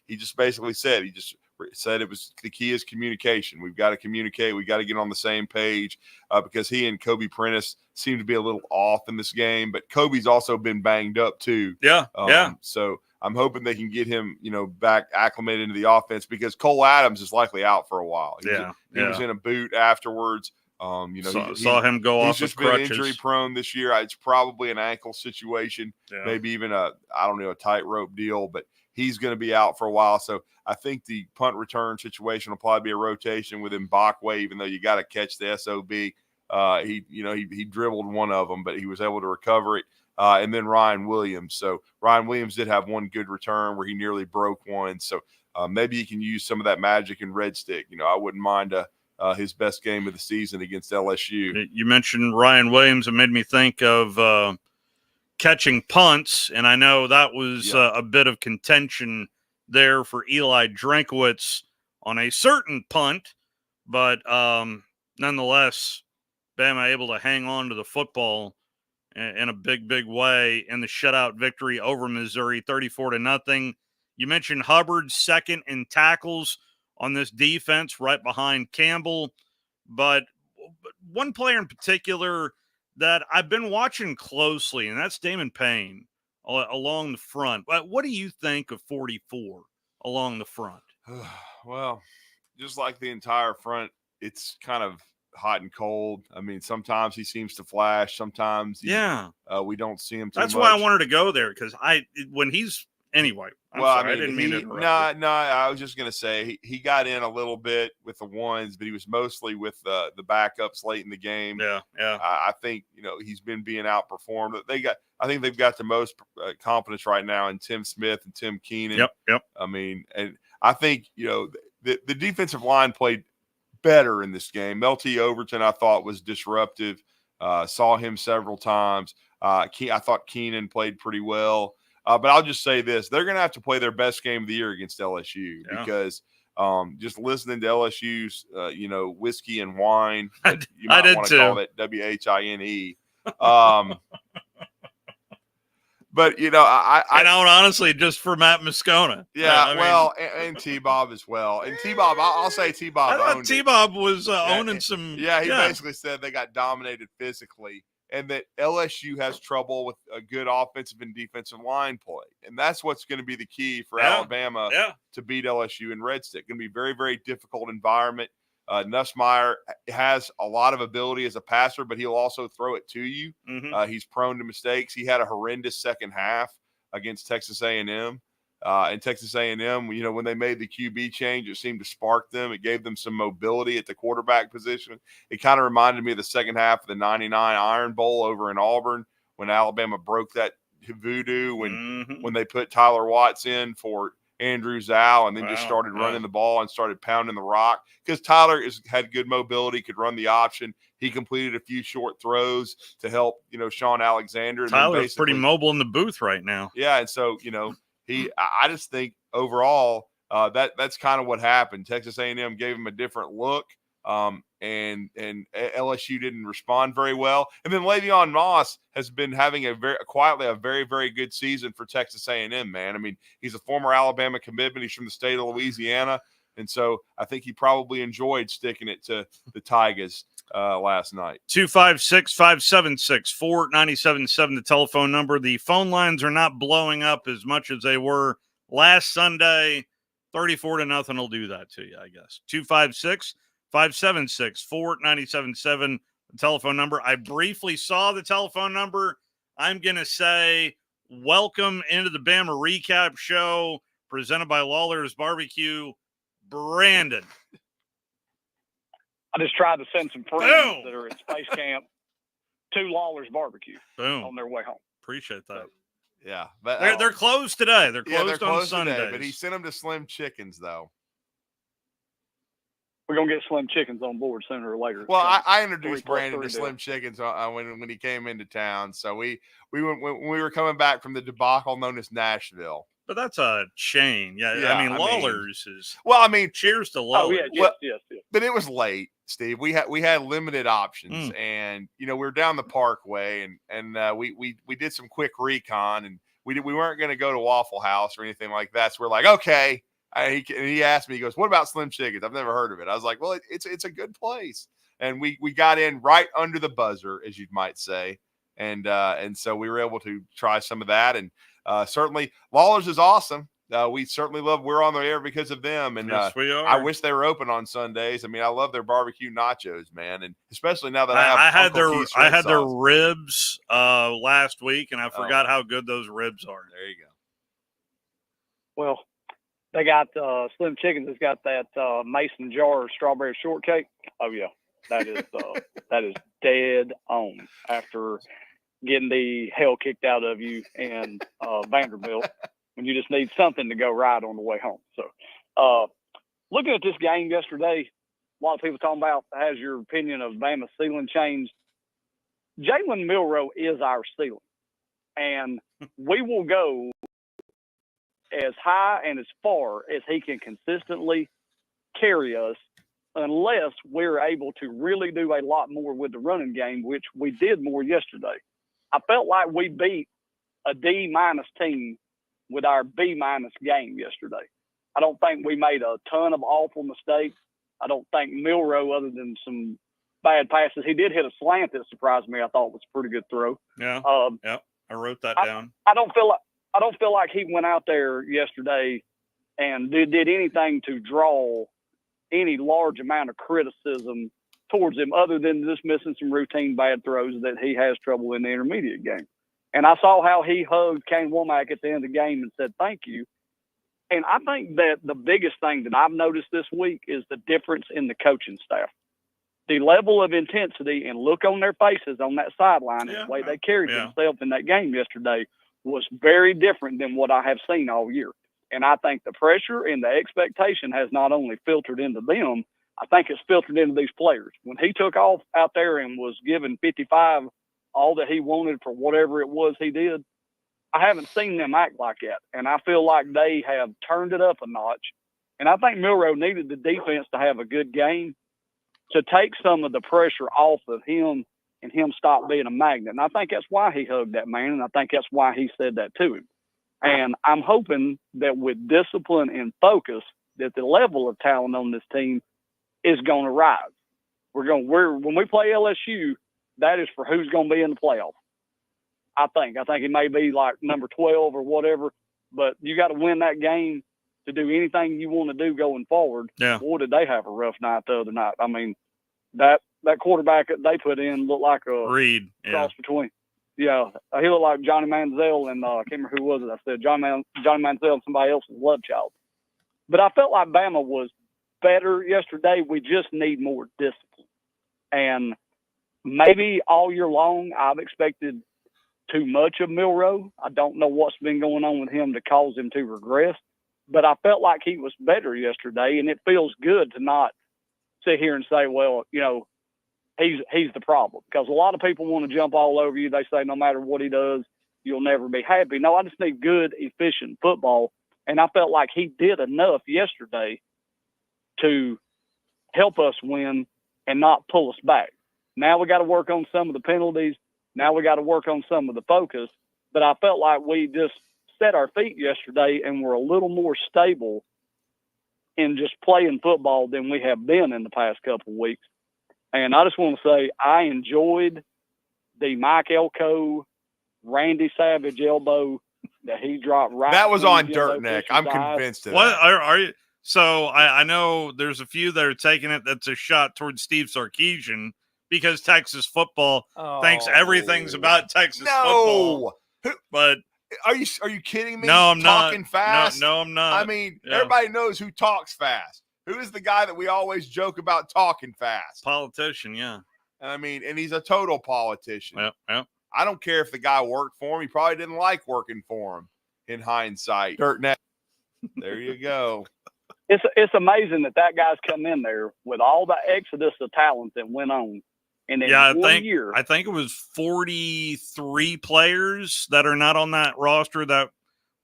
[SPEAKER 19] he just basically said, it was the key is communication. We've got to communicate. We got to get on the same page because he and Kobe Prentice seem to be a little off in this game, but Kobe's also been banged up too.
[SPEAKER 18] Yeah.
[SPEAKER 19] So I'm hoping they can get him, back acclimated into the offense because Cole Adams is likely out for a while. He was in a boot afterwards.
[SPEAKER 18] Saw him go off with crutches. He's just been injury prone this year. It's probably an ankle situation, maybe even a tightrope deal, but he's going to be out for a while. So I think the punt return situation will probably be a rotation with Mbakwe, even though you got to catch the SOB. He dribbled one of them, but he was able to recover it. And then Ryan Williams. So Ryan Williams did have one good return where he nearly broke one. So maybe he can use some of that magic in Red Stick. I wouldn't mind his best game of the season against LSU. You mentioned Ryan Williams. It made me think of catching punts, and I know that was a bit of contention there for Eli Drinkwitz on a certain punt, but nonetheless, Bama able to hang on to the football in a big way in the shutout victory over Missouri, 34-0. You mentioned Hubbard second in tackles on this defense, right behind Campbell. But one player in particular that I've been watching closely, and that's Damon Payne along the front. But what do you think of 44 along the front?
[SPEAKER 19] Well, just like the entire front, it's kind of hot and cold. I mean, sometimes he seems to flash. Sometimes we don't see him too
[SPEAKER 18] That's
[SPEAKER 19] much.
[SPEAKER 18] why I wanted to go there, because when he's anyway. I'm sorry, I didn't mean to interrupt you.
[SPEAKER 19] No, I was just going to say he got in a little bit with the ones, but he was mostly with the backups late in the game.
[SPEAKER 18] Yeah.
[SPEAKER 19] I think he's been being outperformed. I think they've got the most confidence right now in Tim Smith and Tim Keenan.
[SPEAKER 18] Yep.
[SPEAKER 19] I mean, and I think the defensive line played better in this game. LT Overton, I thought, was disruptive. Saw him several times. I thought Keenan played pretty well. But I'll just say this. They're going to have to play their best game of the year against LSU because just listening to LSU's, whiskey and wine, you might want to call it WHINE. But, I
[SPEAKER 18] don't honestly, just for Matt Moscona.
[SPEAKER 19] Yeah, and T-Bob as well. And T-Bob, I'll say T-Bob
[SPEAKER 18] I thought T-Bob was owning some.
[SPEAKER 19] Yeah, he basically said they got dominated physically and that LSU has trouble with a good offensive and defensive line play. And that's what's going to be the key for Alabama to beat LSU in Red Stick. Going to be very, very difficult environment. Nussmeier has a lot of ability as a passer, but he'll also throw it to you.
[SPEAKER 18] Mm-hmm.
[SPEAKER 19] He's prone to mistakes. He had a horrendous second half against Texas A&M. And Texas A&M, when they made the QB change, it seemed to spark them. It gave them some mobility at the quarterback position. It kind of reminded me of the second half of the 99 Iron Bowl over in Auburn when Alabama broke that voodoo when they put Tyler Watts in for Andrew Zhao and then just started running the ball and started pounding the rock because Tyler had good mobility, could run the option. He completed a few short throws to help, Sean Alexander. And
[SPEAKER 18] Tyler's pretty mobile in the booth right now.
[SPEAKER 19] Yeah, and so, I just think overall that's kind of what happened. Texas A&M gave him a different look, and LSU didn't respond very well. And then Le'Veon Moss has been having a very, very good season for Texas A&M, man. I mean, he's a former Alabama commitment. He's from the state of Louisiana. And so I think he probably enjoyed sticking it to the Tigers last night.
[SPEAKER 18] 256-576-4977, the telephone number. The phone lines are not blowing up as much as they were last Sunday. 34-0 will do that to you, I guess. 256-576-4977, the telephone number. I briefly saw the telephone number. I'm going to say welcome into the Bama Recap Show presented by Lawlers Barbecue, Brandon.
[SPEAKER 1] I just tried to send some friends that are at Space Camp to Lawlers Barbecue on their way home.
[SPEAKER 18] Appreciate that.
[SPEAKER 19] Yeah.
[SPEAKER 18] They're closed today. They're closed on Sundays.
[SPEAKER 19] Today, but he sent them to Slim Chickens, though.
[SPEAKER 1] We're going to get Slim Chickens on board sooner or later.
[SPEAKER 19] Well, I introduced Brandon to Slim Chickens when he came into town. So we went when we were coming back from the debacle known as Nashville.
[SPEAKER 18] But that's a chain. Yeah, I mean, Lawlers is.
[SPEAKER 19] Well, I mean,
[SPEAKER 18] cheers to Lawlers.
[SPEAKER 1] Oh, yeah, yes.
[SPEAKER 19] But it was late, Steve. We had limited options, and we were down the Parkway, and we did some quick recon, and we weren't going to go to Waffle House or anything like that. So we're like, okay. He asked me, he goes, "What about Slim Chickens? I've never heard of it." I was like, "Well, it's a good place," and we got in right under the buzzer, as you might say, and so we were able to try some of that, and certainly Lawlers is awesome. We certainly love. We're on the air because of them, and
[SPEAKER 18] yes, we are.
[SPEAKER 19] I wish they were open on Sundays. I mean, I love their barbecue nachos, man, and especially now that
[SPEAKER 18] I had their ribs last week, and I forgot how good those ribs are.
[SPEAKER 19] There you go.
[SPEAKER 1] Well, they got Slim Chickens has got that mason jar strawberry shortcake. Oh yeah, that is dead on after getting the hell kicked out of you in Vanderbilt when you just need something to go right on the way home. So looking at this game yesterday, a lot of people talking about has your opinion of Bama's ceiling changed. Jalen Milroe is our ceiling, and we will go as high and as far as he can consistently carry us unless we're able to really do a lot more with the running game, which we did more yesterday. I felt like we beat a D-minus team with our B-minus game yesterday. I don't think we made a ton of awful mistakes. I don't think Milroe, other than some bad passes, he did hit a slant that surprised me. I thought was a pretty good throw.
[SPEAKER 18] Yeah. Yep. I wrote that down.
[SPEAKER 1] I don't feel like he went out there yesterday and did anything to draw any large amount of criticism towards him, other than just missing some routine bad throws that he has trouble in the intermediate game. And I saw how he hugged Kane Womack at the end of the game and said, thank you. And I think that the biggest thing that I've noticed this week is the difference in the coaching staff. The level of intensity and look on their faces on that sideline and the way they carried themselves in that game yesterday was very different than what I have seen all year. And I think the pressure and the expectation has not only filtered into them, I think it's filtered into these players. When he took off out there and was giving 55 all that he wanted for whatever it was he did, I haven't seen them act like that. And I feel like they have turned it up a notch. And I think Milroe needed the defense to have a good game to take some of the pressure off of him and him stop being a magnet. And I think that's why he hugged that man, and I think that's why he said that to him. And I'm hoping that with discipline and focus, that the level of talent on this team is going to rise. When we play LSU, that is for who's going to be in the playoff. I think it may be like number 12 or whatever, but you got to win that game to do anything you want to do going forward.
[SPEAKER 18] Yeah.
[SPEAKER 1] Boy, did they have a rough night the other night. I mean, that quarterback that they put in looked like a
[SPEAKER 18] Reed
[SPEAKER 1] cross between. Yeah, he looked like Johnny Manziel and I can't remember who was it. I said Johnny Manziel and somebody else's love child. But I felt like Bama was better yesterday. We just need more discipline. And maybe all year long I've expected too much of Milroe. I don't know what's been going on with him to cause him to regress, but I felt like he was better yesterday, and it feels good to not sit here and say, well, he's the problem, because a lot of people want to jump all over you. They say no matter what he does, you'll never be happy. No, I just need good, efficient football, and I felt like he did enough yesterday to help us win and not pull us back. Now we got to work on some of the penalties. Now we got to work on some of the focus, but I felt like we just set our feet yesterday and were a little more stable in just playing football than we have been in the past couple of weeks. And I just want to say I enjoyed the Mike Elko, Randy Savage elbow that he dropped right.
[SPEAKER 19] That was on
[SPEAKER 1] Jimbo
[SPEAKER 19] Dirt Neck.
[SPEAKER 1] Fisher's
[SPEAKER 19] I'm
[SPEAKER 1] eyes.
[SPEAKER 19] convinced of
[SPEAKER 18] What
[SPEAKER 19] that.
[SPEAKER 18] are you? So I know there's a few that are taking it. That's a shot towards Steve Sarkisian because Texas football thinks everything's about Texas football. But
[SPEAKER 19] Are you kidding me?
[SPEAKER 18] No, I'm not.
[SPEAKER 19] Talking fast?
[SPEAKER 18] No, I'm not.
[SPEAKER 19] I mean,
[SPEAKER 18] Yeah.
[SPEAKER 19] everybody knows who talks fast. Who is the guy that we always joke about talking fast?
[SPEAKER 18] Politician, yeah.
[SPEAKER 19] I mean, and he's a total politician.
[SPEAKER 18] Yep.
[SPEAKER 19] I don't care if the guy worked for him. He probably didn't like working for him in hindsight. Dirt Neck. There you go.
[SPEAKER 1] It's amazing that guy's come in there with all the exodus of talent that went on. And in one year,
[SPEAKER 18] I think it was 43 players that are not on that roster that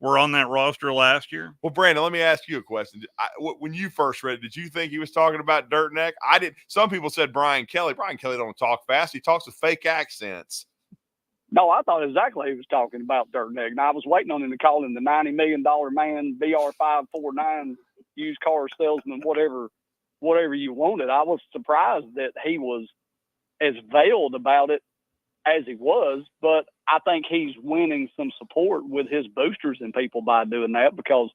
[SPEAKER 18] were on that roster last year.
[SPEAKER 19] Well, Brandon, let me ask you a question. When you first read it, did you think he was talking about Dirt Neck? I did. Some people said Brian Kelly. Brian Kelly don't talk fast. He talks with fake accents.
[SPEAKER 1] No, I thought exactly he was talking about Dirt Neck. And I was waiting on him to call him the $90 million man, BR549, used car salesman, whatever you wanted. I was surprised that he was as veiled about it as he was, but I think he's winning some support with his boosters and people by doing that, because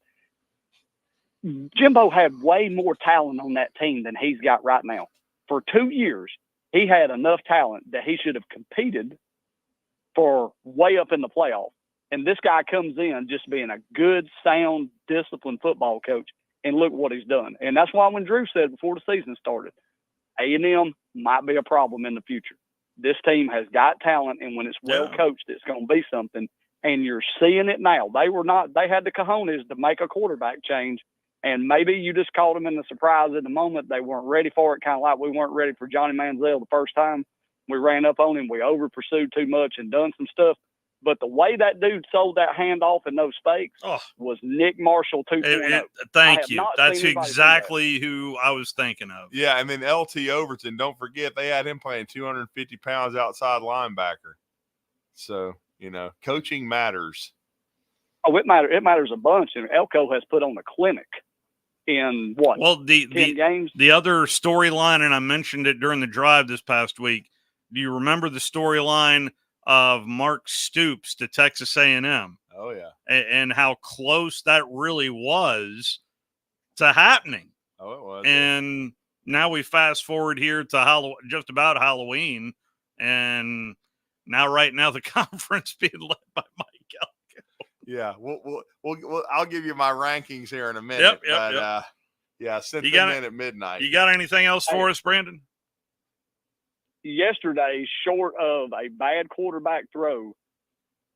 [SPEAKER 1] Jimbo had way more talent on that team than he's got right now. For 2 years, he had enough talent that he should have competed for way up in the playoff. And this guy comes in just being a good, sound, disciplined football coach, and look what he's done. And that's why when Drew said before the season started, A&M might be a problem in the future. This team has got talent, and when it's well coached, it's going to be something. And you're seeing it now. They had the cojones to make a quarterback change, and maybe you just caught them in the surprise at the moment. They weren't ready for it, kind of like we weren't ready for Johnny Manziel the first time. We ran up on him. We over pursued too much and done some stuff. But the way that dude sold that handoff in those fakes was Nick Marshall 2.0.
[SPEAKER 18] Thank you. That's exactly who I was thinking of.
[SPEAKER 19] Yeah, and then LT Overton, don't forget, they had him playing 250 pounds outside linebacker. So, coaching matters.
[SPEAKER 1] Oh, it matters a bunch. And Elko has put on a clinic in what?
[SPEAKER 18] Well,
[SPEAKER 1] 10 games?
[SPEAKER 18] The other storyline, and I mentioned it during the drive this past week. Do you remember the storyline of Mark Stoops to Texas A&M?
[SPEAKER 19] Oh, yeah.
[SPEAKER 18] And how close that really was to happening.
[SPEAKER 19] Oh, it was.
[SPEAKER 18] And now we fast forward here to just about Halloween, and right now the conference being led by Mike Elko.
[SPEAKER 19] Yeah, we'll I'll give you my rankings here in a minute.
[SPEAKER 18] Yep.
[SPEAKER 19] Yeah, sent them in at midnight.
[SPEAKER 18] You got anything else for us, Brandon?
[SPEAKER 1] Yesterday, short of a bad quarterback throw,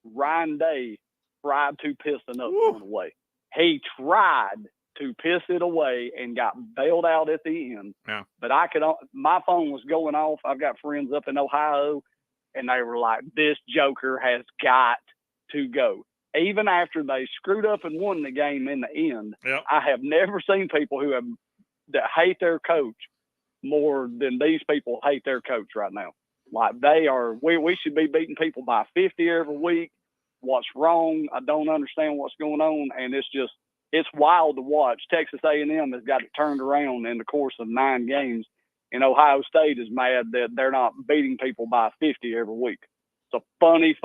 [SPEAKER 1] Ryan Day tried to piss another one away. He tried to piss it away and got bailed out at the end.
[SPEAKER 18] Yeah.
[SPEAKER 1] But my phone was going off. I've got friends up in Ohio, and they were like, this joker has got to go. Even after they screwed up and won the game in the end, I have never seen people that hate their coach more than these people hate their coach right now. Like we should be beating people by 50 every week. What's wrong? I don't understand what's going on. And it's wild to watch. Texas A&M has got it turned around in the course of 9 games. And Ohio State is mad that they're not beating people by 50 every week. It's a funny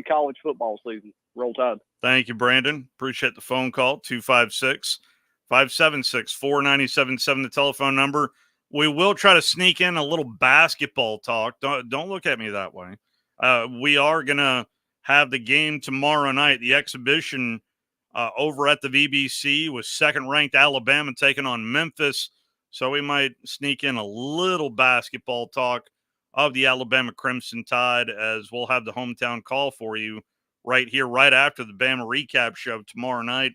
[SPEAKER 1] college football season. Roll Tide.
[SPEAKER 18] Thank you, Brandon. Appreciate the phone call. 256-576-4977, the telephone number. We will try to sneak in a little basketball talk. Don't look at me that way. We are going to have the game tomorrow night, the exhibition over at the VBC with second-ranked Alabama taking on Memphis. So we might sneak in a little basketball talk of the Alabama Crimson Tide, as we'll have the hometown call for you right here, right after the Bama recap show tomorrow night,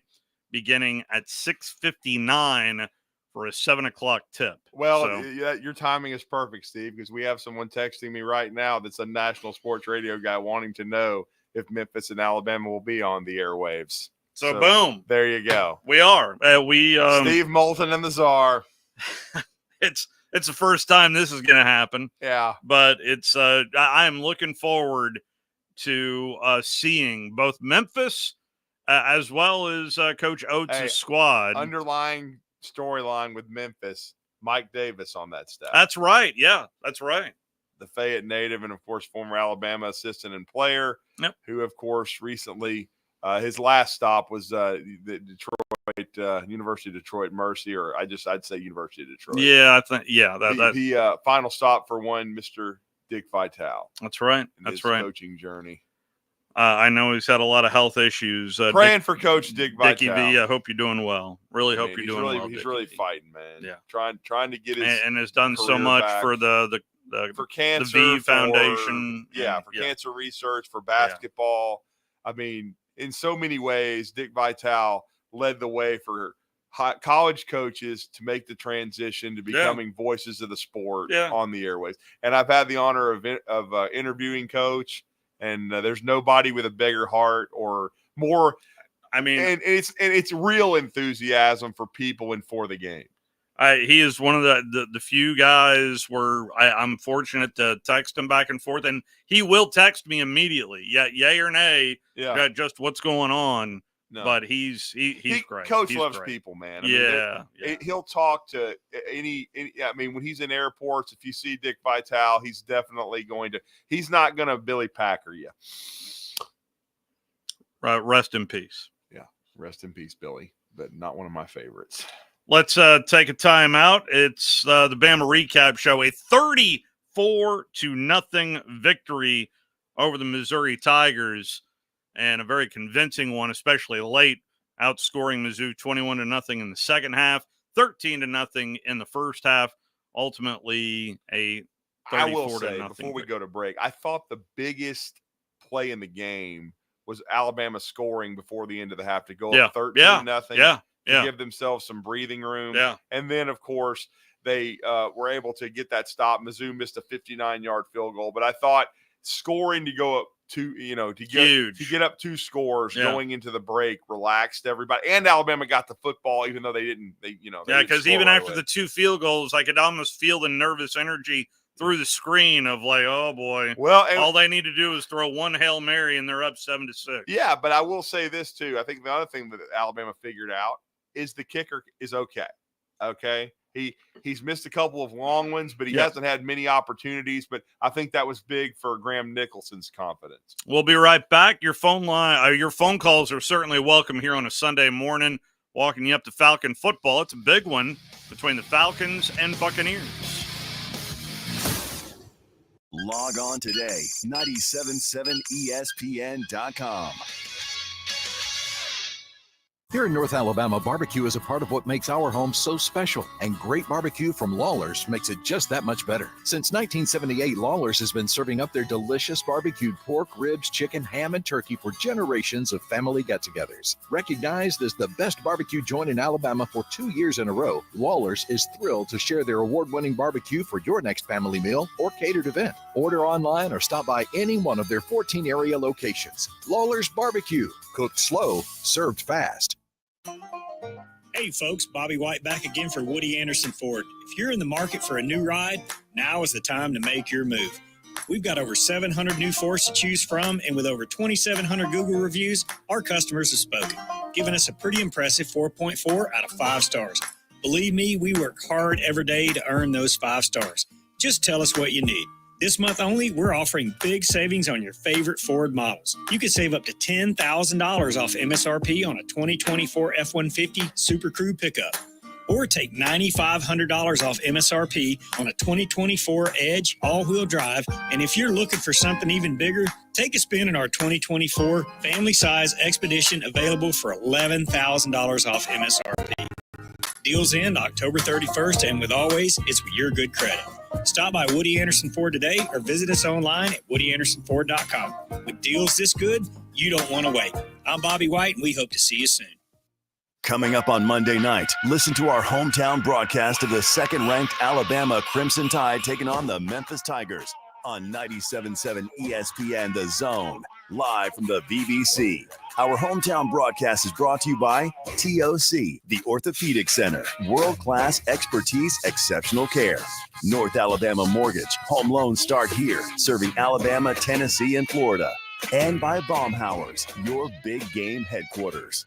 [SPEAKER 18] beginning at 6:59 for a 7 o'clock tip.
[SPEAKER 19] Well, your timing is perfect, Steve, because we have someone texting me right now that's a national sports radio guy wanting to know if Memphis and Alabama will be on the airwaves.
[SPEAKER 18] So boom.
[SPEAKER 19] There you go.
[SPEAKER 18] We are.
[SPEAKER 19] Steve Moulton and the Czar.
[SPEAKER 18] It's the first time this is going to happen.
[SPEAKER 19] Yeah.
[SPEAKER 18] But it's I am looking forward to seeing both Memphis as well as Coach Oates' squad.
[SPEAKER 19] Underlying storyline with Memphis, Mike Davis on that staff.
[SPEAKER 18] That's right. Yeah, that's right.
[SPEAKER 19] The Fayette native and, of course, former Alabama assistant and player, who, of course, recently his last stop was the Detroit University of Detroit Mercy, or I'd say University of Detroit.
[SPEAKER 18] Yeah, I think
[SPEAKER 19] the final stop for one Mr. Dick Vitale.
[SPEAKER 18] That's right.
[SPEAKER 19] In his coaching journey.
[SPEAKER 18] I know he's had a lot of health issues.
[SPEAKER 19] Praying for Coach Dick Vitale.
[SPEAKER 18] Dickie V, I hope you're doing well. Really hope you're doing well.
[SPEAKER 19] He's really fighting, man.
[SPEAKER 18] Yeah,
[SPEAKER 19] trying to get his
[SPEAKER 18] and has done so much
[SPEAKER 19] back.
[SPEAKER 18] for the
[SPEAKER 19] for cancer,
[SPEAKER 18] the V Foundation.
[SPEAKER 19] For cancer research, for basketball. I mean, in so many ways, Dick Vitale led the way for college coaches to make the transition to becoming voices of the sport on the airways. And I've had the honor of interviewing Coach, and there's nobody with a bigger heart or more.
[SPEAKER 18] I mean,
[SPEAKER 19] and it's real enthusiasm for people and for the game.
[SPEAKER 18] He is one of the few guys where I'm fortunate to text him back and forth, and he will text me immediately. Yeah, yay or nay, just what's going on. No. But he's great.
[SPEAKER 19] Coach loves people, man. I mean, he'll talk to any. I mean, when he's in airports, if you see Dick Vitale, he's definitely going to. He's not going to Billy Packer you.
[SPEAKER 18] Rest in peace.
[SPEAKER 19] Yeah, rest in peace, Billy. But not one of my favorites.
[SPEAKER 18] Let's take a time out. It's the Bama recap show. A 34-0 victory over the Missouri Tigers. And a very convincing one, especially late, outscoring Mizzou 21-0 in the second half, 13-0 in the first half. Ultimately, a 34-0.
[SPEAKER 19] I will say, before we go to break, I thought the biggest play in the game was Alabama scoring before the end of the half to go up 13-0. To give themselves some breathing room.
[SPEAKER 18] Yeah.
[SPEAKER 19] And then, of course, they were able to get that stop. Mizzou missed a 59-yard field goal, but I thought scoring to go up to get up 2 scores going into the break relaxed everybody, and Alabama got the football even though they didn't. Because
[SPEAKER 18] even after the 2 field goals, I could almost feel the nervous energy through the screen of like, oh boy.
[SPEAKER 19] Well,
[SPEAKER 18] all they need to do is throw one Hail Mary and they're up 7-6.
[SPEAKER 19] Yeah, but I will say this too. I think the other thing that Alabama figured out is the kicker is okay. Okay. He's missed a couple of long ones, but he hasn't had many opportunities. But I think that was big for Graham Nicholson's confidence.
[SPEAKER 18] We'll be right back. Your phone calls are certainly welcome here on a Sunday morning. Walking you up to Falcon football. It's a big one between the Falcons and Buccaneers.
[SPEAKER 10] Log on today, 977ESPN.com.
[SPEAKER 11] Here in North Alabama, barbecue is a part of what makes our home so special, and great barbecue from Lawlers makes it just that much better. Since 1978, Lawlers has been serving up their delicious barbecued pork, ribs, chicken, ham, and turkey for generations of family get-togethers. Recognized as the best barbecue joint in Alabama for 2 years in a row, Lawlers is thrilled to share their award-winning barbecue for your next family meal or catered event. Order online or stop by any one of their 14 area locations. Lawlers Barbecue, cooked slow, served fast.
[SPEAKER 2] Hey folks, Bobby White back again for Woody Anderson Ford. If you're in the market for a new ride, now is the time to make your move. We've got over 700 new Fords to choose from, and with over 2,700 Google reviews, our customers have spoken, giving us a pretty impressive 4.4 out of 5 stars. Believe me, we work hard every day to earn those 5 stars. Just tell us what you need. This month only, we're offering big savings on your favorite Ford models. You can save up to $10,000 off MSRP on a 2024 F-150 Super Crew pickup. Or take $9,500 off MSRP on a 2024 Edge all-wheel drive. And if you're looking for something even bigger, take a spin in our 2024 family-size Expedition, available for $11,000 off MSRP. Deals end October 31st, and with always, it's with your good credit. Stop by Woody Anderson Ford today or visit us online at WoodyAndersonFord.com. With deals this good, you don't want to wait. I'm Bobby White, and we hope to see you soon.
[SPEAKER 10] Coming up on Monday night, listen to our hometown broadcast of the second-ranked Alabama Crimson Tide taking on the Memphis Tigers on 97.7 ESPN The Zone, live from the BBC. Our hometown broadcast is brought to you by TOC, the Orthopedic Center, world-class expertise, exceptional care. North Alabama Mortgage, home loans start here, serving Alabama, Tennessee, and Florida. And by Baumhauer's, your big game headquarters.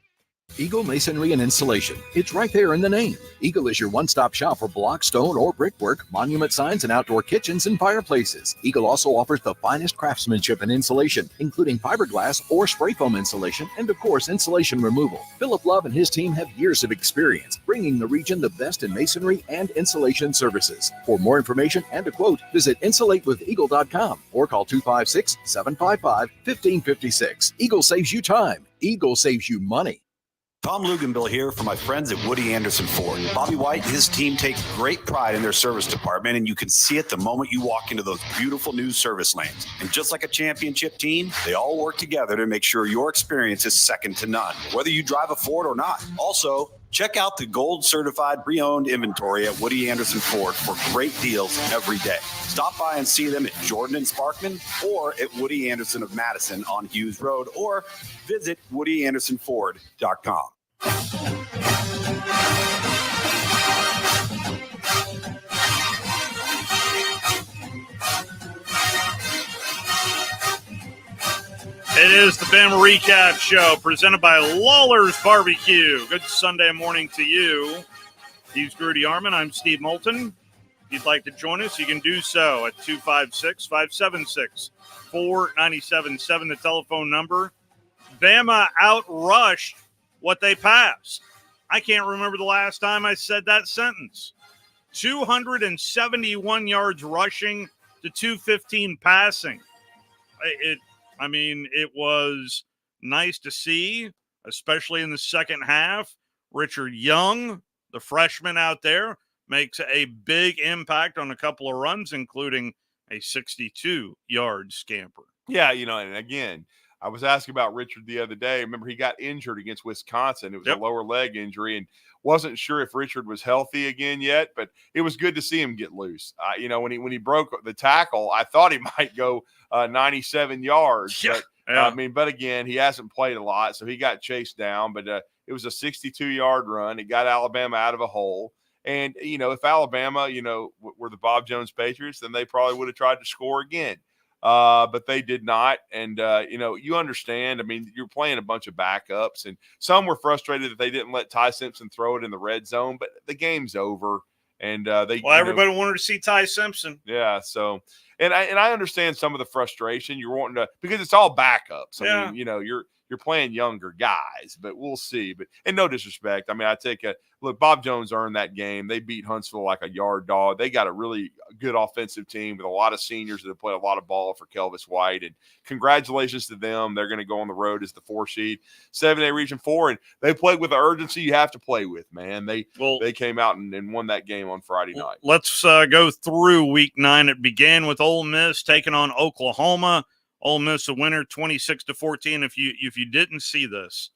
[SPEAKER 11] Eagle Masonry and Installation. It's right there in the name. Eagle is your one-stop shop for block, stone, or brickwork, monument signs, and outdoor kitchens and fireplaces. Eagle also offers the finest craftsmanship and insulation, including fiberglass or spray foam insulation, and of course, insulation removal. Philip Love and his team have years of experience, bringing the region the best in masonry and insulation services. For more information and a quote, visit insulatewitheagle.com or call 256-755-1556. Eagle saves you time. Eagle saves you money.
[SPEAKER 3] Tom Luganville here for my friends at Woody Anderson Ford. Bobby White and his team take great pride in their service department, and you can see it the moment you walk into those beautiful new service lanes. And just like a championship team, they all work together to make sure your experience is second to none, whether you drive a Ford or not. Also, check out the gold certified pre-owned inventory at Woody Anderson Ford for great deals every day. Stop by and see them at Jordan and Sparkman or at Woody Anderson of Madison on Hughes Road, or visit WoodyAndersonFord.com.
[SPEAKER 18] It is the Bama Recap Show presented by Lawlers Barbecue. Good Sunday morning to you. He's Grudy Arman. I'm Steve Moulton. If you'd like to join us, you can do so at 256-576-4977, the telephone number. Bama outrushed what they passed. I can't remember the last time I said that sentence. 271 yards rushing to 215 passing. It was nice to see, especially in the second half. Richard Young, the freshman out there, makes a big impact on a couple of runs, including a 62-yard scamper.
[SPEAKER 19] Yeah, and again, I was asking about Richard the other day. Remember, he got injured against Wisconsin. It was a lower leg injury, and wasn't sure if Richard was healthy again yet, but it was good to see him get loose. When he broke the tackle, I thought he might go 97 yards.
[SPEAKER 18] Yeah.
[SPEAKER 19] But again, he hasn't played a lot, so he got chased down. But it was a 62-yard run. It got Alabama out of a hole. And, if Alabama, were the Bob Jones Patriots, then they probably would have tried to score again. But they did not. And, you understand, I mean, you're playing a bunch of backups, and some were frustrated that they didn't let Ty Simpson throw it in the red zone, but the game's over. And
[SPEAKER 18] everybody wanted to see Ty Simpson.
[SPEAKER 19] Yeah. So, and I understand some of the frustration you're wanting to, because it's all backups. I mean, you're playing younger guys, but we'll see. But, and no disrespect, I mean, look, Bob Jones earned that game. They beat Huntsville like a yard dog. They got a really good offensive team with a lot of seniors that have played a lot of ball for Kelvis White. And congratulations to them. They're going to go on the road as the 4 seed, 7A Region 4. And they played with the urgency you have to play with, man. They came out and won that game on Friday night.
[SPEAKER 18] Let's go through week 9. It began with Ole Miss taking on Oklahoma. Ole Miss a winner 26-14. If you didn't see this,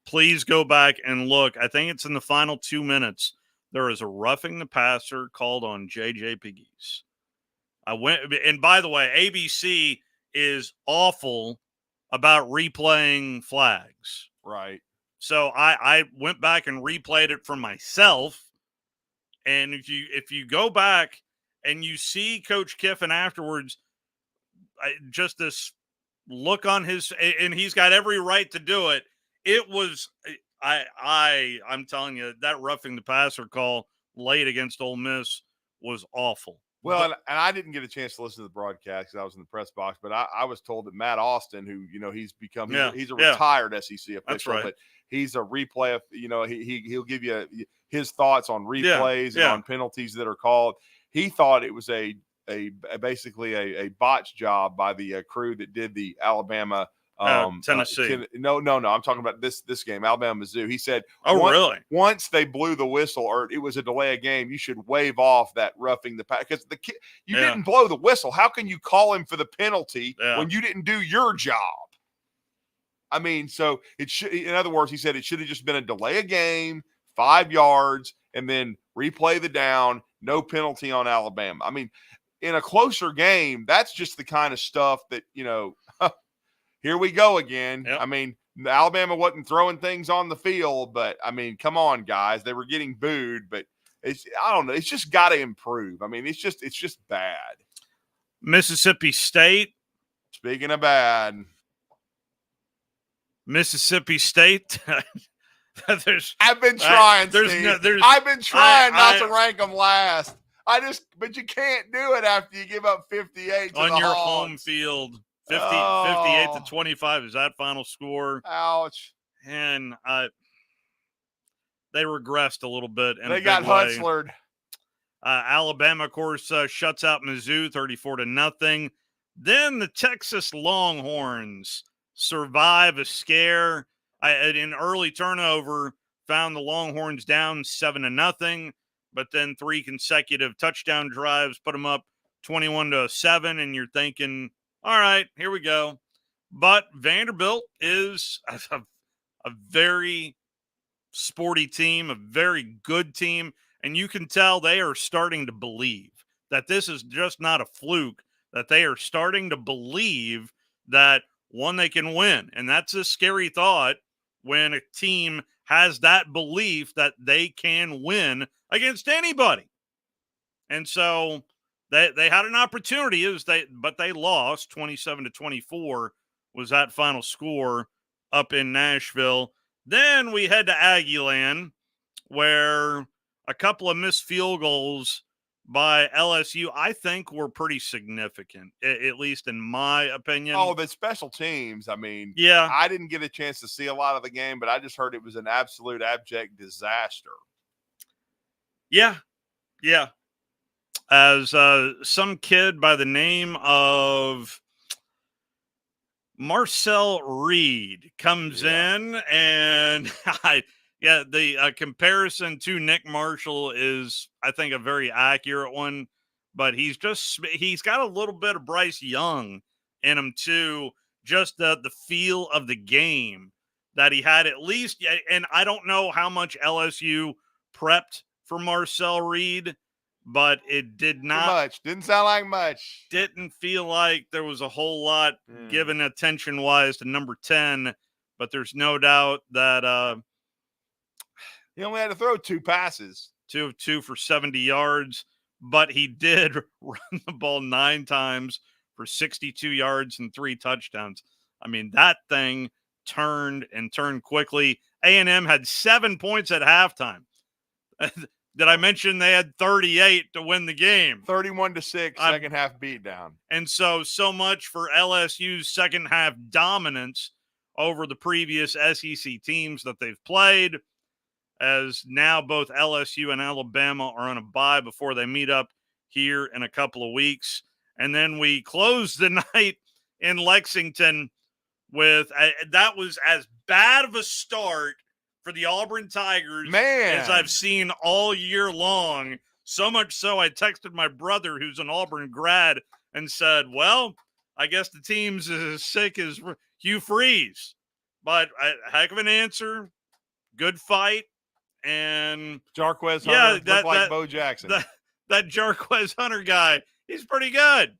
[SPEAKER 18] please go back and look. I think it's in the final 2 minutes. There is a roughing the passer called on J.J. Pegues. And by the way, ABC is awful about replaying flags.
[SPEAKER 19] Right.
[SPEAKER 18] So I went back and replayed it for myself. And if you go back and you see Coach Kiffin afterwards, just this look on his, and he's got every right to do it. It was, I'm telling you, that roughing the passer call late against Ole Miss was awful.
[SPEAKER 19] Well, and I didn't get a chance to listen to the broadcast because I was in the press box, but I was told that Matt Austin, who, he's become, he's a retired SEC official,
[SPEAKER 18] That's right.
[SPEAKER 19] but he's a replay, he'll give you his thoughts on replays and on penalties that are called. He thought it was basically a botch job by the crew that did the Alabama
[SPEAKER 18] Tennessee.
[SPEAKER 19] No. I'm talking about this game, Alabama Mizzou. He said,
[SPEAKER 18] really?
[SPEAKER 19] Once they blew the whistle or it was a delay of game, you should wave off that roughing the pass because you didn't blow the whistle. How can you call him for the penalty when you didn't do your job? I mean, so it should. In other words, he said it should have just been a delay of game, 5 yards, and then replay the down. No penalty on Alabama. I mean, in a closer game, that's just the kind of stuff that, here we go again.
[SPEAKER 18] Yep.
[SPEAKER 19] I mean, Alabama wasn't throwing things on the field, but I mean, come on, guys. They were getting booed, but I don't know. It's just got to improve. I mean, it's just bad.
[SPEAKER 18] Mississippi State.
[SPEAKER 19] Speaking of bad.
[SPEAKER 18] Mississippi State.
[SPEAKER 19] I've been trying, Steve. I've been trying not to rank them last. But you can't do it after you give up 58 to
[SPEAKER 18] on
[SPEAKER 19] the
[SPEAKER 18] your
[SPEAKER 19] Hogs.
[SPEAKER 18] home field. 58-25 is that final score.
[SPEAKER 19] Ouch.
[SPEAKER 18] And they regressed a little bit.
[SPEAKER 19] They got Hutzlered.
[SPEAKER 18] Alabama, of course, shuts out Mizzou 34-0. Then the Texas Longhorns survive a scare. An early turnover found the Longhorns down 7-0, but then 3 consecutive touchdown drives put them up 21-7, and you're thinking, all right, here we go. But Vanderbilt is a very sporty team, a very good team, and you can tell they are starting to believe that this is just not a fluke, that they are starting to believe that, one, they can win. And that's a scary thought when a team has that belief that they can win against anybody. And so they had an opportunity, but they lost 27-24 was that final score up in Nashville. Then we head to Aggieland, where a couple of missed field goals by LSU, I think, were pretty significant, at least in my opinion.
[SPEAKER 19] Oh, the special teams. I mean,
[SPEAKER 18] yeah,
[SPEAKER 19] I didn't get a chance to see a lot of the game, but I just heard it was an absolute abject disaster.
[SPEAKER 18] Yeah. As some kid by the name of Marcel Reed comes in, and the comparison to Nick Marshall is, I think, a very accurate one, but he's got a little bit of Bryce Young in him too, just the feel of the game that he had at least. And I don't know how much LSU prepped for Marcel Reed, but it did not
[SPEAKER 19] much. Didn't sound like much.
[SPEAKER 18] Didn't feel like there was a whole lot given attention wise to number 10, but there's no doubt that
[SPEAKER 19] he only had to throw 2 passes.
[SPEAKER 18] 2 of 2 for 70 yards, but he did run the ball 9 times for 62 yards and 3 touchdowns. I mean, that thing turned quickly. A&M had 7 points at halftime. Did I mention they had 38 to win the game?
[SPEAKER 19] 31-6, second half beatdown.
[SPEAKER 18] And so much for LSU's second half dominance over the previous SEC teams that they've played, as now both LSU and Alabama are on a bye before they meet up here in a couple of weeks. And then we close the night in Lexington with that was as bad of a start for the Auburn Tigers as I've seen all year long. So much so I texted my brother, who's an Auburn grad, and said, well, I guess the team's as sick as Hugh Freeze. But a heck of an answer, good fight, and
[SPEAKER 19] Jarquez Hunter looked like Bo Jackson.
[SPEAKER 18] That Jarquez Hunter guy, he's pretty good.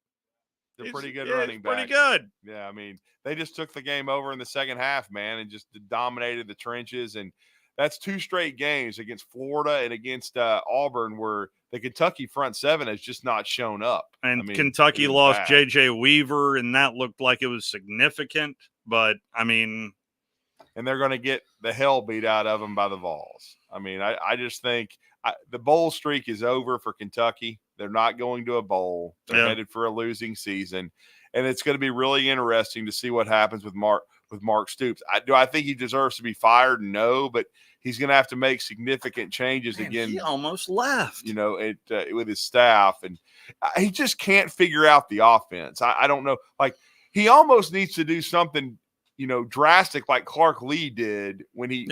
[SPEAKER 19] They're pretty good running back.
[SPEAKER 18] Pretty good.
[SPEAKER 19] Yeah, I mean, they just took the game over in the second half, man, and just dominated the trenches. And that's 2 straight games against Florida and against Auburn where the Kentucky front seven has just not shown up.
[SPEAKER 18] And
[SPEAKER 19] I mean,
[SPEAKER 18] Kentucky lost J.J. Weaver, and that looked like it was significant. But, I mean.
[SPEAKER 19] And they're going to get the hell beat out of them by the Vols. I mean, I just think the bowl streak is over for Kentucky. They're not going to a bowl. They're headed for a losing season. And it's going to be really interesting to see what happens with Mark Stoops. Do I think he deserves to be fired? No, but he's going to have to make significant changes again.
[SPEAKER 18] He almost left.
[SPEAKER 19] With his staff. And he just can't figure out the offense. I don't know. Like, he almost needs to do something, drastic like Clark Lee did when he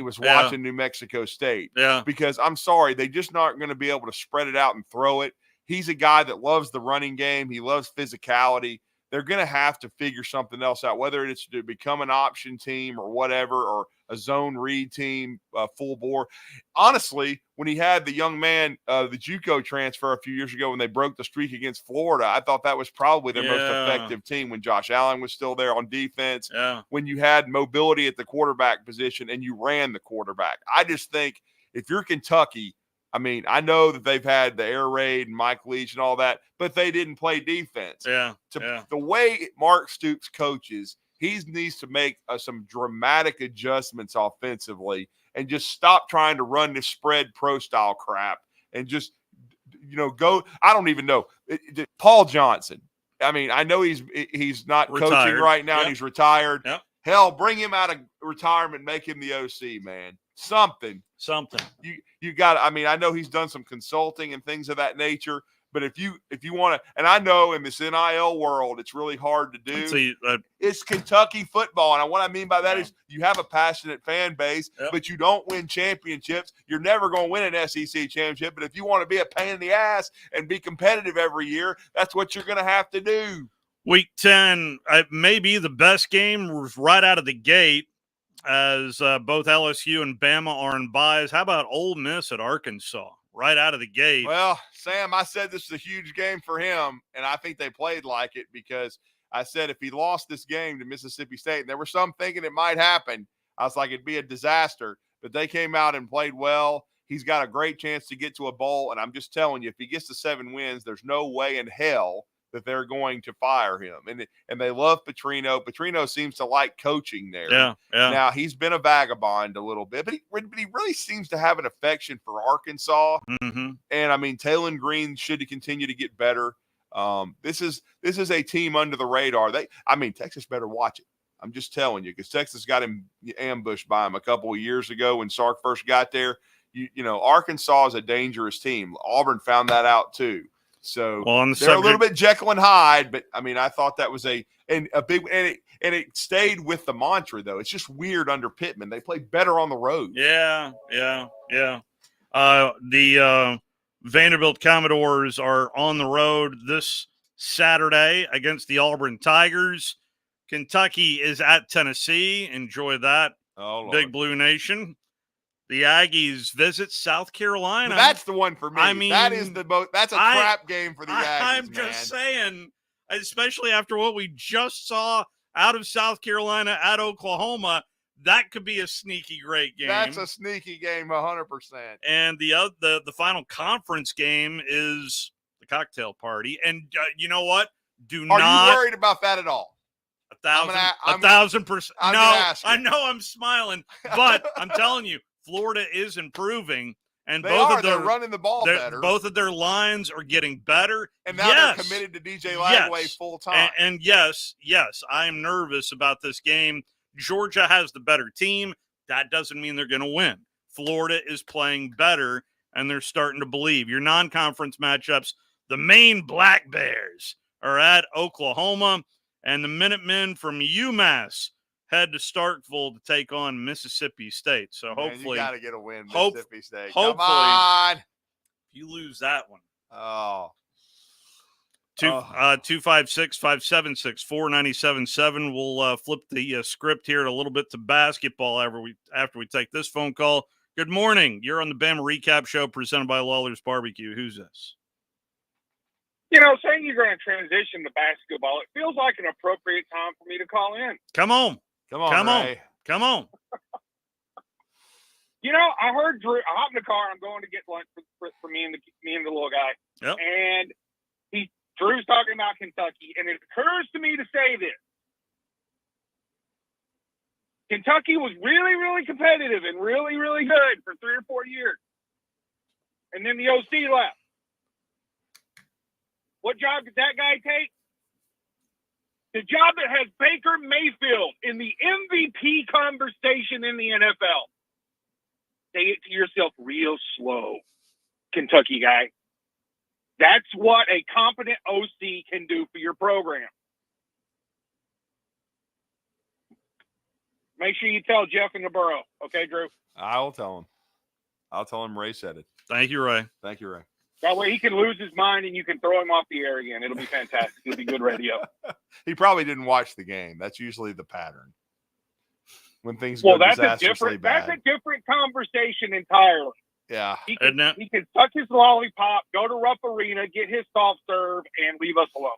[SPEAKER 19] was watching New Mexico State.
[SPEAKER 18] Yeah.
[SPEAKER 19] Because I'm sorry, they just not going to be able to spread it out and throw it. He's a guy that loves the running game. He loves physicality. They're going to have to figure something else out, whether it's to become an option team or whatever, or a zone read team, full bore. Honestly, when he had the young man, the JUCO transfer a few years ago when they broke the streak against Florida, I thought that was probably their most effective team when Josh Allen was still there on defense, when you had mobility at the quarterback position and you ran the quarterback. I just think if you're Kentucky, I mean, I know that they've had the air raid and Mike Leach and all that, but they didn't play defense. The way Mark Stoops coaches, he needs to make some dramatic adjustments offensively and just stop trying to run this spread pro style crap and just, go. I don't even know. Paul Johnson. I mean, I know he's not
[SPEAKER 18] retired.
[SPEAKER 19] Coaching right now and he's retired. Hell, bring him out of retirement, make him the OC, man. Something. You got. I mean, I know he's done some consulting and things of that nature, but if you want to, and I know in this NIL world, it's really hard to do. It's Kentucky football, and what I mean by that is you have a passionate fan base, but you don't win championships. You're never going to win an SEC championship, but if you want to be a pain in the ass and be competitive every year, that's what you're going to have to do.
[SPEAKER 18] Week 10, maybe the best game was right out of the gate, as both LSU and Bama are in byes. How about Ole Miss at Arkansas right out of the gate?
[SPEAKER 19] Well, Sam, I said this is a huge game for him, and I think they played like it because I said if he lost this game to Mississippi State, and there were some thinking it might happen, I was like, it'd be a disaster. But they came out and played well. He's got a great chance to get to a bowl, and I'm just telling you, if he gets to 7 wins, there's no way in hell that they're going to fire him. And they love Petrino. Petrino seems to like coaching there.
[SPEAKER 18] Yeah.
[SPEAKER 19] Now, he's been a vagabond a little bit, but he really seems to have an affection for Arkansas.
[SPEAKER 18] Mm-hmm.
[SPEAKER 19] And, I mean, Taylor Green should continue to get better. This is a team under the radar. Texas better watch it. I'm just telling you, because Texas got him ambushed by him a couple of years ago when Sark first got there. Arkansas is a dangerous team. Auburn found that out too. So they're a little bit Jekyll and Hyde, but I mean, I thought that was a big, and it stayed with the mantra though. It's just weird under Pittman. They play better on the road.
[SPEAKER 18] Yeah. The Vanderbilt Commodores are on the road this Saturday against the Auburn Tigers. Kentucky is at Tennessee. Enjoy that. Big Blue Nation. The Aggies visit South Carolina.
[SPEAKER 19] That's the one for me.
[SPEAKER 18] I mean,
[SPEAKER 19] that's a trap game for the Aggies.
[SPEAKER 18] I'm just saying, especially after what we just saw out of South Carolina at Oklahoma, That could be a sneaky great game.
[SPEAKER 19] That's a sneaky game, 100%.
[SPEAKER 18] And the final conference game is the cocktail party. And you know what?
[SPEAKER 19] Are you worried about that at all?
[SPEAKER 18] 1,000%. No, I know I'm smiling, but I'm telling you, Florida is improving. And
[SPEAKER 19] they're running the ball better.
[SPEAKER 18] Both of their lines are getting better.
[SPEAKER 19] And now they're committed to DJ Lagway full time.
[SPEAKER 18] And yes, I'm nervous about this game. Georgia has the better team. That doesn't mean they're going to win. Florida is playing better, and they're starting to believe. Your non-conference matchups, the Maine Black Bears are at Oklahoma, and the Minutemen from UMass head to Starkville to take on Mississippi State. So hopefully,
[SPEAKER 19] you got to get a win, Mississippi State.
[SPEAKER 18] Hopefully,
[SPEAKER 19] come on.
[SPEAKER 18] If you lose that one, 256-576-4977. We'll flip the script here a little bit to basketball after we take this phone call. Good morning. You're on the Bama Recap Show presented by Lawlers Barbecue. Who's this?
[SPEAKER 5] Saying you're going to transition to basketball, it feels like an appropriate time for me to call in.
[SPEAKER 18] Come on.
[SPEAKER 5] Ray.
[SPEAKER 18] Come on.
[SPEAKER 5] I heard Drew. I hop in the car. I'm going to get lunch for me and the little guy.
[SPEAKER 18] Yep.
[SPEAKER 5] And Drew's talking about Kentucky, and it occurs to me to say this. Kentucky was really, really competitive and really, really good for 3 or 4 years. And then the OC left. What job did that guy take? The job that has Baker Mayfield in the MVP conversation in the NFL. Say it to yourself real slow, Kentucky guy. That's what a competent OC can do for your program. Make sure you tell Jeff in the borough. Okay, Drew?
[SPEAKER 19] I'll tell him. I'll tell him Ray said it.
[SPEAKER 18] Thank you, Ray.
[SPEAKER 19] Thank you, Ray.
[SPEAKER 5] That way he can lose his mind and you can throw him off the air again. It'll be fantastic. It'll be good radio.
[SPEAKER 19] He probably didn't watch the game. That's usually the pattern. When things go disastrously bad.
[SPEAKER 5] That's a different conversation entirely.
[SPEAKER 19] Yeah.
[SPEAKER 5] He can suck his lollipop, go to Rupp Arena, get his soft serve, and leave us alone.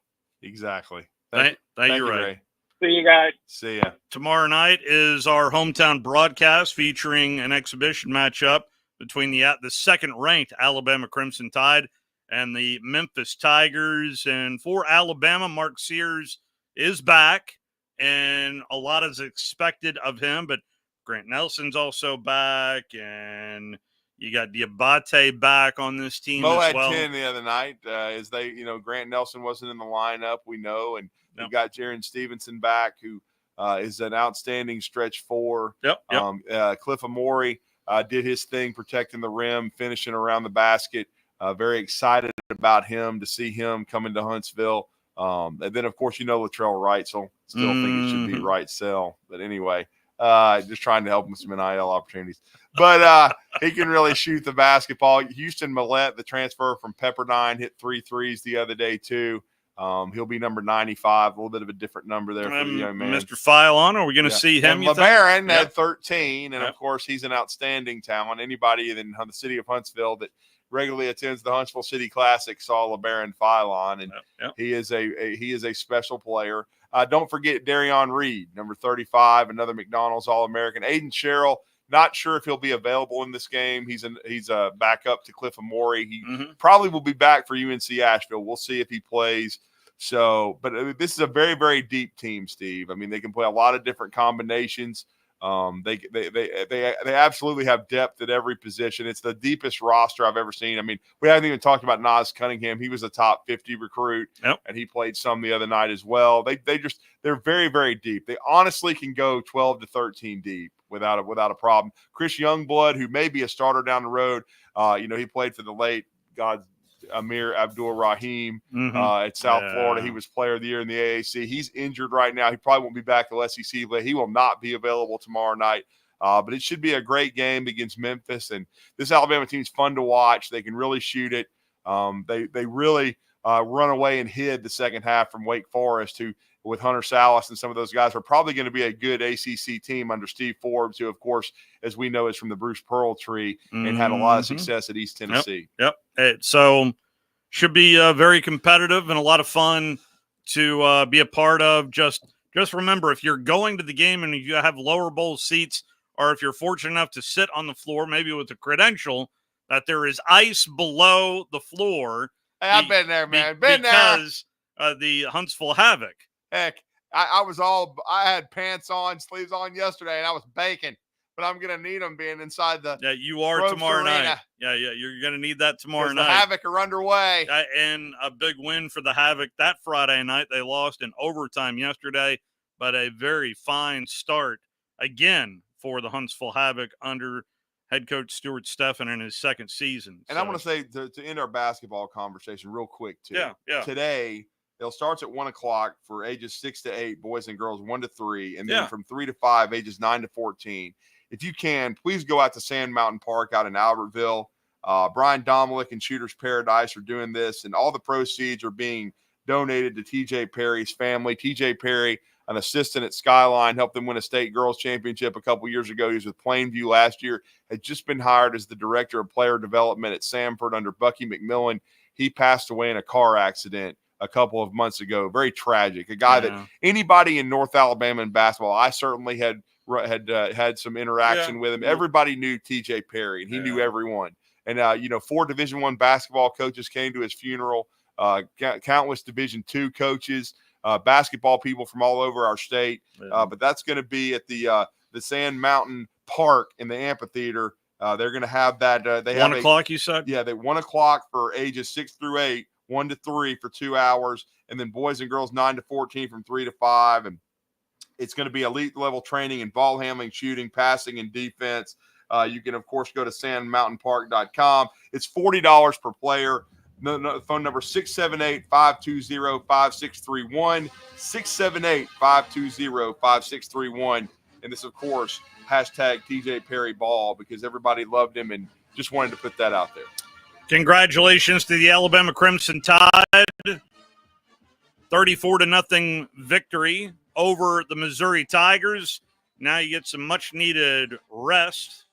[SPEAKER 19] Exactly.
[SPEAKER 18] Thank you, Ray.
[SPEAKER 5] See you guys.
[SPEAKER 19] See ya.
[SPEAKER 18] Tomorrow night is our hometown broadcast featuring an exhibition matchup between the second-ranked Alabama Crimson Tide and the Memphis Tigers. And for Alabama, Mark Sears is back, and a lot is expected of him. But Grant Nelson's also back, and you got Diabate back on this team
[SPEAKER 19] Mo
[SPEAKER 18] as
[SPEAKER 19] had
[SPEAKER 18] well.
[SPEAKER 19] 10 the other night. Grant Nelson wasn't in the lineup, we know, and we've got Jaron Stevenson back, who is an outstanding stretch four. Cliff Amori did his thing protecting the rim, finishing around the basket. Very excited about him, to see him coming to Huntsville. And then, of course, Latrell Wright, so still think it should be Wright Sell. But anyway, just trying to help him with some NIL opportunities. But he can really shoot the basketball. Houston Millette, the transfer from Pepperdine, hit 3 threes the other day too. He'll be number 95, a little bit of a different number there for the young man.
[SPEAKER 18] Mr. Filon, are we going to see him?
[SPEAKER 19] And LeBaron had 13, and of course, he's an outstanding talent. Anybody in the city of Huntsville that regularly attends the Huntsville City Classic saw LeBaron Filon, and he is a special player. Don't forget Darion Reed, number 35, another McDonald's All-American. Aiden Sherrill, not sure if he'll be available in this game. He's a backup to Cliff Amori. He probably will be back for UNC Asheville. We'll see if he plays. So, but this is a very, very deep team, Steve. I mean, they can play a lot of different combinations. They absolutely have depth at every position. It's the deepest roster I've ever seen. I mean, we haven't even talked about Nas Cunningham. He was a top 50 recruit, and he played some the other night as well. They're very, very deep. They honestly can go 12 to 13 deep without a problem. Chris Youngblood, who may be a starter down the road, he played for the late Amir Abdul-Rahim at South Florida. He was player of the year in the AAC. He's injured right now. He probably won't be back till SEC, but he will not be available tomorrow night. But it should be a great game against Memphis. And this Alabama team is fun to watch. They can really shoot it. They really run away and hid the second half from Wake Forest, who with Hunter Salas and some of those guys are probably going to be a good ACC team under Steve Forbes, who, of course, as we know, is from the Bruce Pearl tree and had a lot of success at East Tennessee.
[SPEAKER 18] So should be very competitive and a lot of fun to be a part of. Just just remember, if you're going to the game and you have lower bowl seats, or if you're fortunate enough to sit on the floor, maybe with a credential, that there is ice below the floor.
[SPEAKER 19] Hey, I've been there, man.
[SPEAKER 18] Because the Huntsville Havoc.
[SPEAKER 19] Heck, I had pants on, sleeves on yesterday, and I was baking. But I'm going to need them being inside the
[SPEAKER 18] you are
[SPEAKER 19] Ropes
[SPEAKER 18] tomorrow
[SPEAKER 19] Arena.
[SPEAKER 18] night. Yeah, you're going to need that tomorrow night.
[SPEAKER 19] The Havoc are underway.
[SPEAKER 18] And a big win for the Havoc that Friday night. They lost in overtime yesterday, but a very fine start again for the Huntsville Havoc under head coach Stuart Steffen in his second season.
[SPEAKER 19] And I want to say, to end our basketball conversation real quick, too.
[SPEAKER 18] Yeah.
[SPEAKER 19] Today, they'll start at 1 o'clock for ages 6 to 8, boys and girls 1 to 3, and then from 3 to 5, ages 9 to 14. If you can, please go out to Sand Mountain Park out in Albertville. Brian Domelick and Shooters Paradise are doing this, and all the proceeds are being donated to TJ Perry's family. TJ Perry, an assistant at Skyline, helped them win a state girls championship a couple years ago. He was with Plainview last year, had just been hired as the director of player development at Samford under Bucky McMillan. He passed away in a car accident a couple of months ago. Very tragic. A guy that anybody in North Alabama in basketball, I certainly had some interaction with him. Everybody knew TJ Perry, and he knew everyone. And 4 Division I basketball coaches came to his funeral. Countless Division II coaches, basketball people from all over our state. But that's going to be at the Sand Mountain Park in the amphitheater. They're going to have that. They
[SPEAKER 18] 1 o'clock, you said?
[SPEAKER 19] Yeah, they 1 o'clock for ages 6 through 8, 1 to 3 for 2 hours, and then boys and girls 9 to 14 from 3 to 5. And it's going to be elite level training in ball handling, shooting, passing, and defense. You can, of course, go to sandmountainpark.com. It's $40 per player. Phone number 678-520-5631, 678-520-5631. And this, of course, hashtag TJ Perry Ball, because everybody loved him and just wanted to put that out there.
[SPEAKER 18] Congratulations to the Alabama Crimson Tide. 34-0 victory over the Missouri Tigers. Now you get some much-needed rest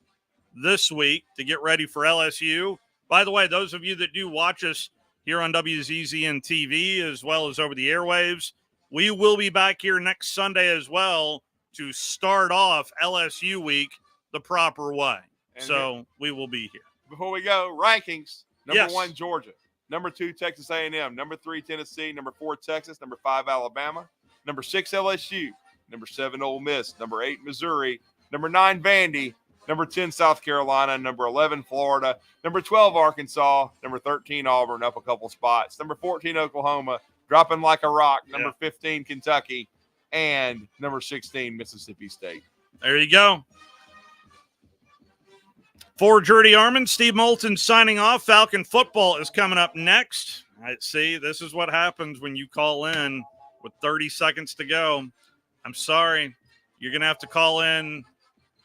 [SPEAKER 18] this week to get ready for LSU. By the way, those of you that do watch us here on WZZN TV as well as over the airwaves, we will be back here next Sunday as well to start off LSU week the proper way. So we will be here.
[SPEAKER 19] Before we go, rankings. Number 1, Georgia. Number 2, Texas A&M. Number 3, Tennessee. Number 4, Texas. Number 5, Alabama. Number 6, LSU. Number 7, Ole Miss. Number 8, Missouri. Number 9, Vandy. Number 10, South Carolina. Number 11, Florida. Number 12, Arkansas. Number 13, Auburn, up a couple spots. Number 14, Oklahoma, dropping like a rock. Number 15, Kentucky. And number 16, Mississippi State.
[SPEAKER 18] There you go. For Jordy Armand, Steve Moulton signing off. Falcon football is coming up next. See, this is what happens when you call in with 30 seconds to go. I'm sorry. You're going to have to call in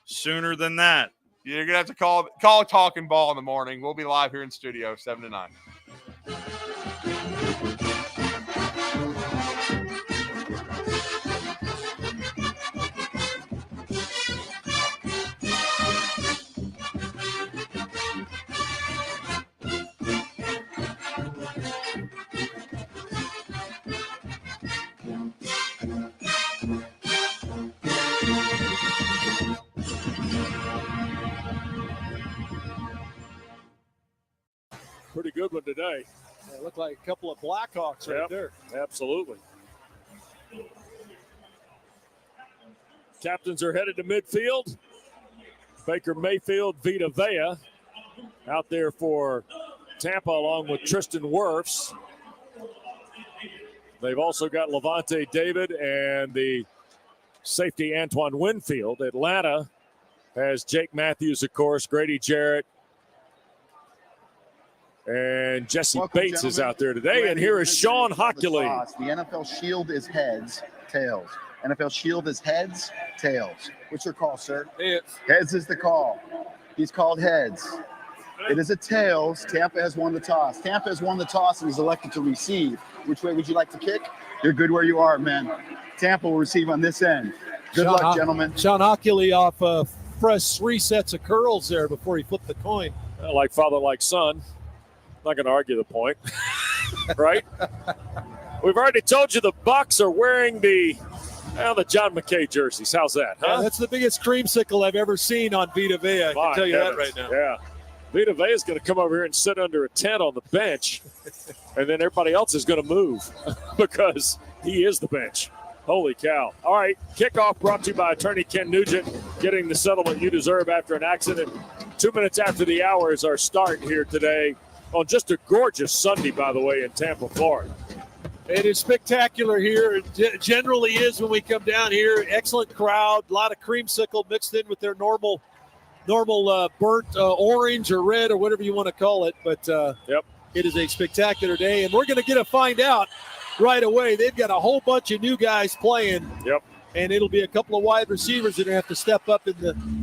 [SPEAKER 18] sooner than that.
[SPEAKER 19] You're going to have to call Talking Ball in the morning. We'll be live here in studio, 7 to 9.
[SPEAKER 6] Pretty good one today.
[SPEAKER 7] They look like a couple of Blackhawks right there.
[SPEAKER 6] Absolutely. Captains are headed to midfield. Baker Mayfield, Vita Vea out there for Tampa along with Tristan Wirfs. They've also got Levante David and the safety Antoine Winfield. Atlanta has Jake Matthews, of course, Grady Jarrett, and Jesse Bates is out there today. And here is Sean Hockley.
[SPEAKER 8] The NFL Shield is heads, tails. NFL Shield is heads, tails. What's your call, sir? Heads is the call. He's called heads. It is a tails. Tampa has won the toss. Tampa has won the toss and is elected to receive. Which way would you like to kick? You're good where you are, man. Tampa will receive on this end. Good luck, gentlemen.
[SPEAKER 7] Sean Hockley off fresh 3 sets of curls there before he flipped the coin.
[SPEAKER 6] Like father, like son. Not going to argue the point, right? We've already told you the Bucs are wearing the Well, the John McKay jerseys. How's that, huh?
[SPEAKER 7] Yeah, that's the biggest creamsicle I've ever seen on Vita Vea. I can tell you that right now.
[SPEAKER 6] Yeah. Vita Vea is going to come over here and sit under a tent on the bench, and then everybody else is going to move because he is the bench. Holy cow. All right, kickoff brought to you by attorney Ken Nugent, getting the settlement you deserve after an accident. 2 minutes after the hour is our start here today on just a gorgeous Sunday, by the way, in Tampa, Florida.
[SPEAKER 7] It is spectacular here. It generally is when we come down here. Excellent crowd, a lot of creamsicle mixed in with their normal burnt orange or red or whatever you want to call it. But It is a spectacular day, and we're going to get to find out right away. They've got a whole bunch of new guys playing.
[SPEAKER 6] Yep.
[SPEAKER 7] And it'll be a couple of wide receivers that are going to have to step up in the